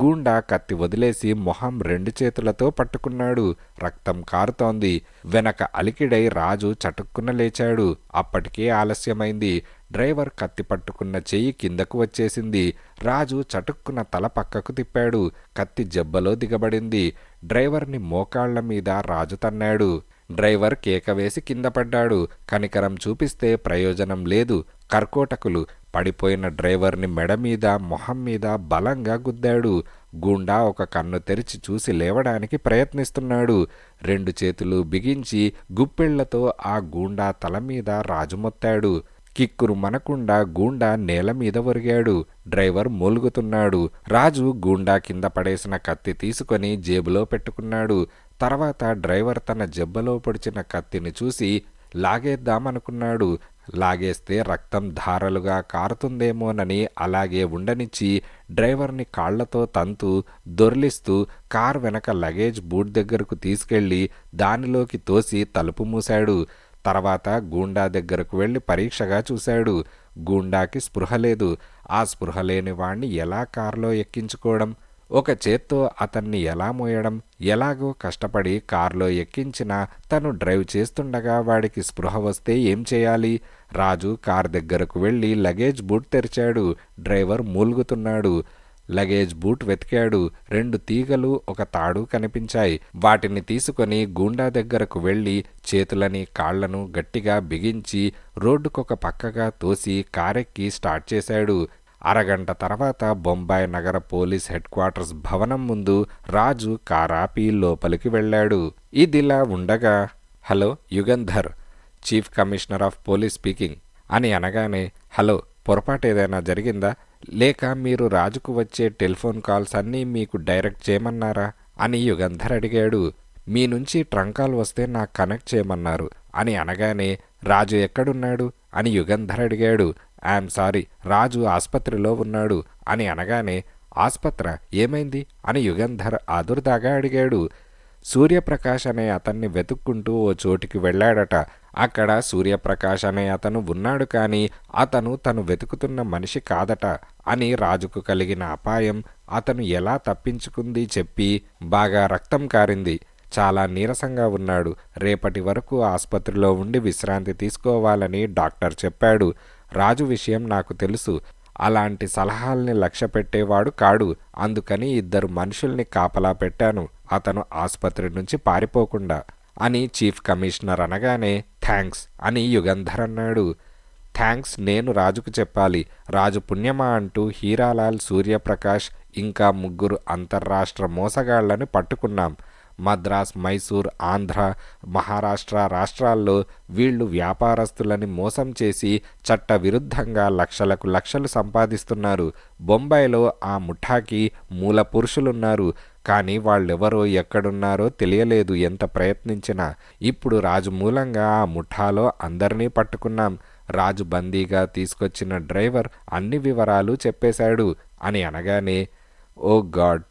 గూండా కత్తి వదిలేసి మొహం 2 చేతులతో పట్టుకున్నాడు. రక్తం కారుతోంది. వెనక అలికిడై రాజు చటుక్కున లేచాడు. అప్పటికే ఆలస్యమైంది. డ్రైవర్ కత్తి పట్టుకున్న చెయ్యి కిందకు వచ్చేసింది. రాజు చటుక్కున తల పక్కకు తిప్పాడు. కత్తి జబ్బలో దిగబడింది. డ్రైవర్ని మోకాళ్ల మీద రాజు తన్నాడు. డ్రైవర్ కేకవేసి కింద పడ్డాడు. కనికరం చూపిస్తే ప్రయోజనం లేదు. కర్కోటకులు. పడిపోయిన డ్రైవర్ని మెడ మీద మొహం మీద బలంగా గుద్దాడు. గూండా ఒక కన్ను తెరిచి చూసి లేవడానికి ప్రయత్నిస్తున్నాడు. 2 చేతులు బిగించి గుప్పిళ్లతో ఆ గూండా తల మీద రాజు మొత్తాడు. కిక్కురు మనకుండా గూండా నేల మీద ఒరిగాడు. డ్రైవర్ మూలుగుతున్నాడు. రాజు గూండా కింద పడేసిన కత్తి తీసుకొని జేబులో పెట్టుకున్నాడు. తర్వాత డ్రైవర్ తన జబ్బలో పొడిచిన కత్తిని చూసి లాగేద్దామనుకున్నాడు. లాగేస్తే రక్తం ధారలుగా కారుతుందేమోనని అలాగే ఉండనిచ్చి డ్రైవర్ని కాళ్లతో తంతూ దొర్లిస్తూ కార్ వెనక లగేజ్ బూట్ దగ్గరకు తీసుకెళ్లి దానిలోకి తోసి తలుపు మూశాడు. తర్వాత గూండా దగ్గరకు వెళ్లి పరీక్షగా చూశాడు. గూండాకి స్పృహ లేదు. ఆ స్పృహ లేని వాణ్ణి ఎలా కారులో ఎక్కించుకోవడం? ఒక చేత్తో అతన్ని ఎలా మోయడం? ఎలాగో కష్టపడి కారులో ఎక్కించినా తను డ్రైవ్ చేస్తుండగా వాడికి స్పృహ వస్తే ఏం చేయాలి? రాజు కార్ దగ్గరకు వెళ్లి లగేజ్ బూట్ తెరిచాడు. డ్రైవర్ మూలుగుతున్నాడు. లగేజ్ బూట్ వెతికాడు. 2 తీగలు ఒక తాడు కనిపించాయి. వాటిని తీసుకొని గూండా దగ్గరకు వెళ్లి చేతులని కాళ్లను గట్టిగా బిగించి రోడ్డుకొక పక్కగా తోసి కారెక్కి స్టార్ట్ చేశాడు. అరగంట తర్వాత బొంబాయి నగర పోలీస్ హెడ్ క్వార్టర్స్ భవనం ముందు రాజు కారాపి లోపలికి వెళ్ళాడు. ఇదిలా ఉండగా, hello Yugandhar, chief commissioner of police speaking అని అనగానే, హలో, పొరపాటేదైనా జరిగిందా? లేక మీరు రాజుకు వచ్చే టెలిఫోన్ కాల్స్ అన్నీ మీకు డైరెక్ట్ చేయమన్నారా అని యుగంధర్ అడిగాడు. మీ నుంచి ట్రంకాల్ వస్తే నాకు కనెక్ట్ చేయమన్నారు అని అనగానే, రాజు ఎక్కడున్నాడు అని యుగంధర్ అడిగాడు. ఐఎమ్ సారీ, రాజు ఆస్పత్రిలో ఉన్నాడు అని అనగానే, ఆస్పత్ర ఏమైంది అని యుగంధర్ ఆదుర్దాగా అడిగాడు. సూర్యప్రకాష్ అనే అతన్ని వెతుక్కుంటూ ఓ చోటికి వెళ్ళాడట. అక్కడ సూర్యప్రకాష్ అనే అతను ఉన్నాడు. కానీ అతను తను వెతుకుతున్న మనిషి కాదట అని రాజుకు కలిగిన అపాయం అతను ఎలా తప్పించుకుంది చెప్పి బాగా రక్తం కారింది. చాలా నీరసంగా ఉన్నాడు. రేపటి వరకు ఆసుపత్రిలో ఉండి విశ్రాంతి తీసుకోవాలని డాక్టర్ చెప్పాడు. రాజు విషయం నాకు తెలుసు. అలాంటి సలహాల్ని లక్ష్యపెట్టేవాడు కాడు. అందుకని 2 మనుషుల్ని కాపలా పెట్టాను, అతను ఆసుపత్రి నుంచి పారిపోకుండా అని చీఫ్ కమిషనర్ అనగానే, థ్యాంక్స్ అని యుగంధర్ అన్నాడు. థ్యాంక్స్ నేను రాజుకు చెప్పాలి. రాజు పుణ్యమా అంటూ హీరాలాల్, సూర్యప్రకాష్ ఇంకా 3 అంతర్రాష్ట్ర మోసగాళ్లను పట్టుకున్నాం. మద్రాస్, మైసూర్, ఆంధ్ర, మహారాష్ట్ర రాష్ట్రాల్లో వీళ్లు వ్యాపారస్తులని మోసం చేసి చట్ట విరుద్ధంగా లక్షలకు లక్షలు సంపాదిస్తున్నారు. బొంబాయిలో ఆ ముఠాకి మూల పురుషులున్నారు. కానీ వాళ్ళెవరో ఎక్కడున్నారో తెలియలేదు ఎంత ప్రయత్నించినా. ఇప్పుడు రాజు మూలంగా ఆ ముఠాలో అందరినీ పట్టుకున్నాం. రాజు బందీగా తీసుకొచ్చిన డ్రైవర్ అన్ని వివరాలు చెప్పేశాడు అని అనగానే, ఓ గాడ్,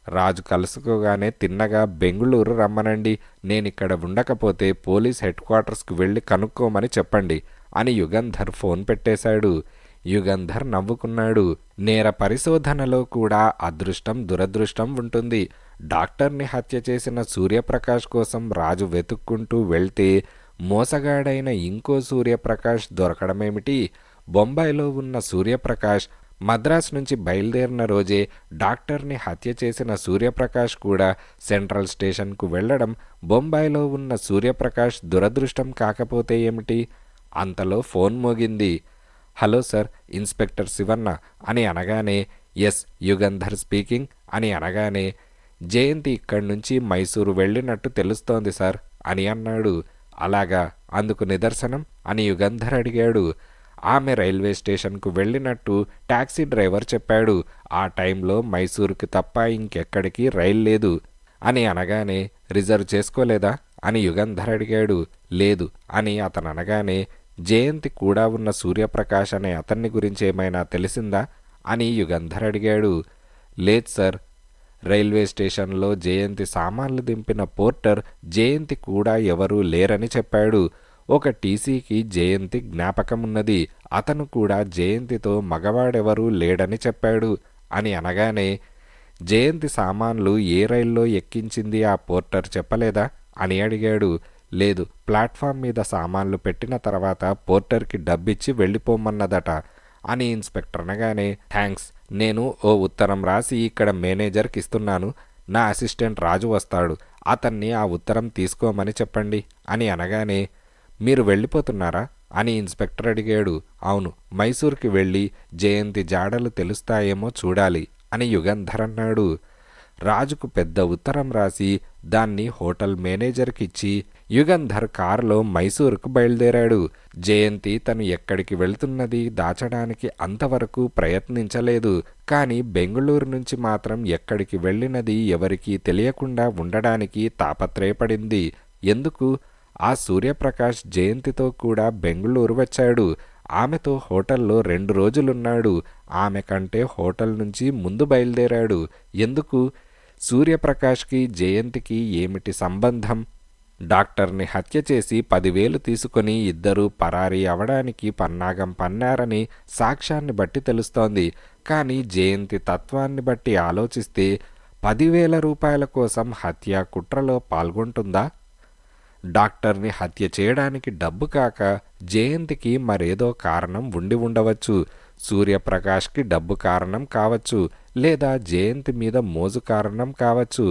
రాజు కలుసుకోగానే తిన్నగా బెంగుళూరు రమ్మనండి. నేనిక్కడ ఉండకపోతే పోలీస్ హెడ్ క్వార్టర్స్కి వెళ్ళి కనుక్కోమని చెప్పండి అని యుగంధర్ ఫోన్ పెట్టేశాడు. యుగంధర్ నవ్వుకున్నాడు. నేర పరిశోధనలో కూడా అదృష్టం దురదృష్టం ఉంటుంది. డాక్టర్ని హత్య చేసిన సూర్యప్రకాష్ కోసం రాజు వెతుక్కుంటూ వెళ్తే మోసగాడైన ఇంకో సూర్యప్రకాష్ దొరకడమేమిటి? బొంబాయిలో ఉన్న సూర్యప్రకాష్ మద్రాస్ నుంచి బయలుదేరిన రోజే డాక్టర్ని హత్య చేసిన సూర్యప్రకాష్ కూడా సెంట్రల్ స్టేషన్కు వెళ్లడం బొంబాయిలో ఉన్న సూర్యప్రకాష్ దురదృష్టం కాకపోతే ఏమిటి? అంతలో ఫోన్ మోగింది. హలో సార్, ఇన్స్పెక్టర్ శివన్న అని అనగానే, ఎస్ యుగంధర్ స్పీకింగ్ అని అనగానే, జయంతి ఇక్కడి నుంచి మైసూరు వెళ్ళినట్టు తెలుస్తోంది సార్ అని అన్నాడు. అలాగా, అందుకు నిదర్శనం అని యుగంధర్ అడిగాడు. ఆమె రైల్వే స్టేషన్కు వెళ్ళినట్టు టాక్సీ డ్రైవర్ చెప్పాడు. ఆ టైంలో మైసూరుకి తప్ప ఇంకెక్కడికి రైలు లేదు అని అనగానే, రిజర్వ్ చేసుకోలేదా అని యుగంధర్ అడిగాడు. లేదు అని అతను అనగానే, జయంతి కూడా ఉన్న సూర్యప్రకాష్ అనే అతన్ని గురించి ఏమైనా తెలిసిందా అని యుగంధర్ అడిగాడు. లేదు సార్, రైల్వే స్టేషన్లో జయంతి సామాన్లు దింపిన పోర్టర్ జయంతి కూడా ఎవరూ లేరని చెప్పాడు. ఒక టీసీకి జయంతి జ్ఞాపకమున్నది. అతను కూడా జయంతితో మగవాడెవరూ లేడని చెప్పాడు అని అనగానే, జయంతి సామాన్లు ఏ రైల్లో ఎక్కించింది ఆ పోర్టర్ చెప్పలేదా అని అడిగాడు. లేదు, ప్లాట్ఫామ్ మీద సామాన్లు పెట్టిన తర్వాత పోర్టర్కి డబ్బిచ్చి వెళ్ళిపోమన్నదట అని ఇన్స్పెక్టర్ అనగానే, థ్యాంక్స్, నేను ఓ ఉత్తరం రాసి ఇక్కడ మేనేజర్కి ఇస్తున్నాను. నా అసిస్టెంట్ రాజు వస్తాడు, అతన్ని ఆ ఉత్తరం తీసుకోమని చెప్పండి అని అనగానే, మీరు వెళ్ళిపోతున్నారా అని ఇన్స్పెక్టర్ అడిగాడు. అవును, మైసూర్కి వెళ్ళి జయంతి జాడలు తెలుస్తాయేమో చూడాలి అని యుగంధర్ అన్నాడు. రాజుకు పెద్ద ఉత్తరం రాసి దాన్ని హోటల్ మేనేజర్కి ఇచ్చి యుగంధర్ కారులో మైసూరుకు బయలుదేరాడు. జయంతి తను ఎక్కడికి వెళ్తున్నది దాచడానికి అంతవరకు ప్రయత్నించలేదు. కానీ బెంగుళూరు నుంచి మాత్రం ఎక్కడికి వెళ్ళినది ఎవరికీ తెలియకుండా ఉండడానికి తాపత్రయపడింది. ఎందుకు? ఆ సూర్యప్రకాష్ జయంతితో కూడా బెంగుళూరు వచ్చాడు. ఆమెతో హోటల్లో 2 రోజులున్నాడు. ఆమె కంటే హోటల్ నుంచి ముందు బయలుదేరాడు. ఎందుకు? సూర్యప్రకాష్కి జయంతికి ఏమిటి సంబంధం? డాక్టర్ని హత్య చేసి 10,000 తీసుకుని ఇద్దరూ పరారీ అవడానికి పన్నాగం పన్నారని సాక్ష్యాన్ని బట్టి తెలుస్తోంది. కానీ జయంతి తత్వాన్ని బట్టి ఆలోచిస్తే 10,000 రూపాయల కోసం హత్య కుట్రలో పాల్గొంటుందా? డాక్టర్ని హత్య చేయడానికి డబ్బు కాక జయంతికి మరేదో కారణం ఉండి ఉండవచ్చు. సూర్యప్రకాష్కి డబ్బు కారణం కావచ్చు, లేదా జయంతి మీద మోజు కారణం కావచ్చు.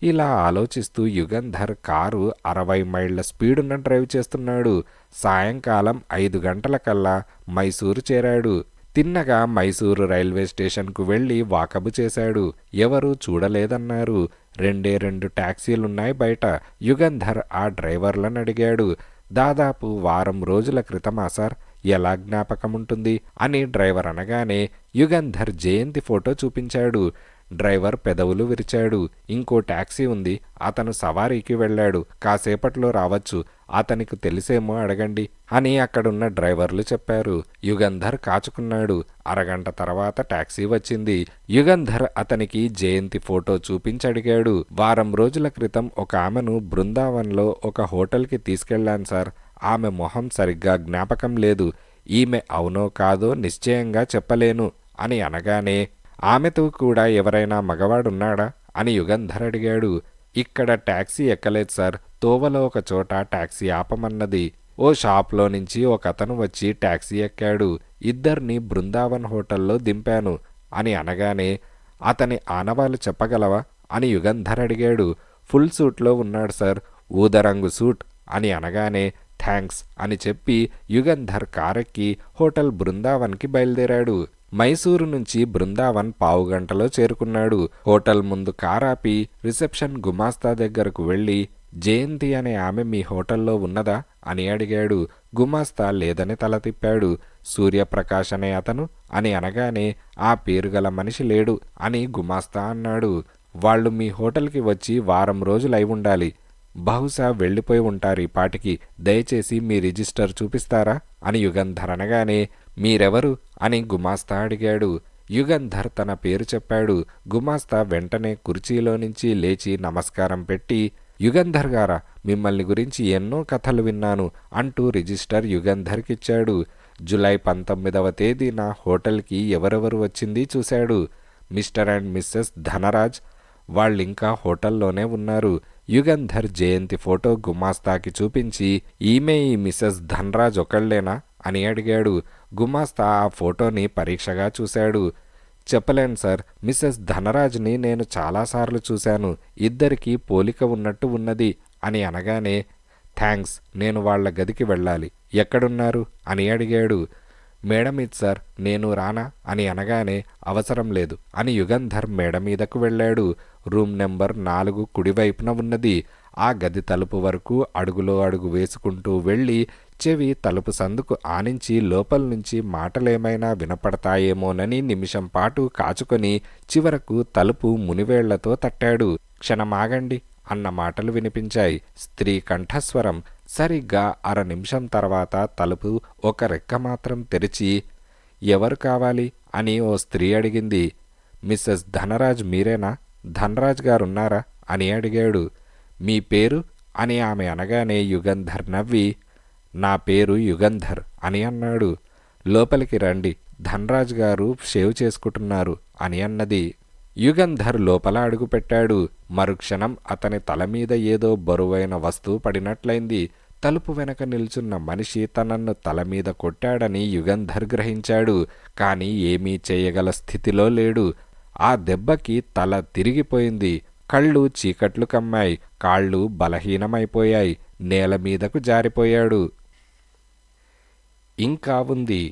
ఇలా ఆలోచిస్తూ యుగంధర్ కారు 60 మైళ్ళ స్పీడున డ్రైవ్ చేస్తున్నాడు. సాయంకాలం 5 గంటలకల్లా మైసూరు చేరాడు. తిన్నగా మైసూరు రైల్వే స్టేషన్కు వెళ్ళి వాకబు చేశాడు. ఎవరూ చూడలేదన్నారు. 2 టాక్సీలున్నాయి బయట. యుగంధర్ ఆ డ్రైవర్లను అడిగాడు. దాదాపు వారం రోజుల క్రితమా సార్, ఎలా జ్ఞాపకముంటుంది అని డ్రైవర్ అనగానే యుగంధర్ జయంతి ఫోటో చూపించాడు. డ్రైవర్ పెదవులు విరిచాడు. ఇంకో టాక్సీ ఉంది, అతను సవారీకి వెళ్ళాడు, కాసేపట్లో రావచ్చు, అతనికి తెలిసేమో అడగండి అని అక్కడున్న డ్రైవర్లు చెప్పారు. యుగంధర్ కాచుకున్నాడు. అరగంట తర్వాత టాక్సీ వచ్చింది. యుగంధర్ అతనికి జయంతి ఫోటో చూపించడిగాడు. వారం రోజుల క్రితం ఒక ఆమెను బృందావన్లో ఒక హోటల్కి తీసుకెళ్లాను సార్. ఆమె మొహం సరిగ్గా జ్ఞాపకం లేదు. ఈమె అవునో కాదో నిశ్చయంగా చెప్పలేను అని అనగానే, ఆమెతో కూడా ఎవరైనా మగవాడున్నాడా అని యుగంధర్ అడిగాడు. ఇక్కడ టాక్సీ ఎక్కలేదు సార్, తోవలో ఒక చోట టాక్సీ ఆపమన్నది. ఓ షాప్లో నుంచి ఒక అతను వచ్చి టాక్సీ ఎక్కాడు. ఇద్దరిని బృందావన్ హోటల్లో దింపాను అని అనగానే, అతని ఆనవాలు చెప్పగలవా అని యుగంధర్ అడిగాడు. ఫుల్ సూట్లో ఉన్నాడు సార్, ఊదరంగు సూట్ అని అనగానే, థ్యాంక్స్ అని చెప్పి యుగంధర్ కారెక్కి హోటల్ బృందావన్కి బయలుదేరాడు. మైసూరు నుంచి బృందావన్ పావుగంటలో చేరుకున్నాడు. హోటల్ ముందు కారాపి రిసెప్షన్ గుమాస్తా దగ్గరకు వెళ్ళి, జయంతి అనే ఆమె మీ హోటల్లో ఉన్నదా అని అడిగాడు. గుమాస్తా లేదని తల తిప్పాడు. సూర్యప్రకాష్ అనే అతను అని అనగానే, ఆ పేరుగల మనిషి లేడు అని గుమాస్తా అన్నాడు. వాళ్ళు మీ హోటల్కి వచ్చి వారం రోజులై ఉండాలి. బహుశా వెళ్ళిపోయి ఉంటారు ఈ పాటికి. దయచేసి మీ రిజిస్టర్ చూపిస్తారా అని యుగంధర్ అనగానే, మీరెవరు అని గుమాస్తా అడిగాడు. యుగంధర్ తన పేరు చెప్పాడు. గుమాస్తా వెంటనే కుర్చీలో నుంచి లేచి నమస్కారం పెట్టి, యుగంధర్ గారా, మిమ్మల్ని గురించి ఎన్నో కథలు విన్నాను అంటూ రిజిస్టర్ యుగంధర్కిచ్చాడు. జూలై 19వ తేదీన హోటల్కి ఎవరెవరు వచ్చింది చూశాడు. మిస్టర్ అండ్ మిస్సెస్ ధనరాజ్, వాళ్ళింకా హోటల్లోనే ఉన్నారు. యుగంధర్ జయంతి ఫోటో గుమాస్తాకి చూపించి, ఈమె ఈ మిసెస్ ధన్రాజ్ ఒకళ్ళేనా అని అడిగాడు. గుమాస్తా ఆ ఫోటోని పరీక్షగా చూశాడు. చెప్పలేను సార్, మిసెస్ ధనరాజ్ని నేను చాలాసార్లు చూశాను, ఇద్దరికీ పోలిక ఉన్నట్టు ఉన్నది అని అనగానే, థ్యాంక్స్, నేను వాళ్ళ గదికి వెళ్ళాలి, ఎక్కడున్నారు అని అడిగాడు. మేడ మీద సార్, నేను రానా అని అనగానే, అవసరం లేదు అని యుగంధర్ మేడ మీదకు వెళ్ళాడు. రూమ్ నెంబర్ 4 కుడివైపున ఉన్నది. ఆ గది తలుపు వరకు అడుగులో అడుగు వేసుకుంటూ వెళ్ళి చెవి తలుపు సందుకు ఆనించి లోపల నుంచి మాటలేమైనా వినపడతాయేమోనని నిమిషం పాటు కాచుకొని చివరకు తలుపు మునివేళ్లతో తట్టాడు. క్షణమాగండి అన్న మాటలు వినిపించాయి. స్త్రీ కంఠస్వరం. సరిగ్గా 1/2 నిమిషం తర్వాత తలుపు ఒక రెక్క మాత్రం తెరిచి, ఎవరు కావాలి అని ఓ స్త్రీ అడిగింది. మిస్సెస్ ధనరాజ్ మీరేనా? ధనరాజ్ గారున్నారా అని అడిగాడు. మీ పేరు అని ఆమె అనగానే యుగంధర్ నవ్వి, నా పేరు యుగంధర్ అని అన్నాడు. లోపలికి రండి, ధనరాజ్ గారు షేవ్ చేసుకుంటున్నారు అని అన్నది. యుగంధర్ లోపల అడుగుపెట్టాడు. మరుక్షణం అతని తల మీద ఏదో బరువైన వస్తువు పడినట్లయింది. తలుపు వెనక నిల్చున్న మనిషి తనను తల మీద కొట్టాడని యుగంధర్ గ్రహించాడు. కాని ఏమీ చేయగల స్థితిలో లేడు. ఆ దెబ్బకి తల తిరిగిపోయింది. కళ్ళు చీకట్లు కమ్మాయి. కాళ్ళు బలహీనమైపోయాయి. నేల మీదకు జారిపోయాడు. ఇంకా ఉంది.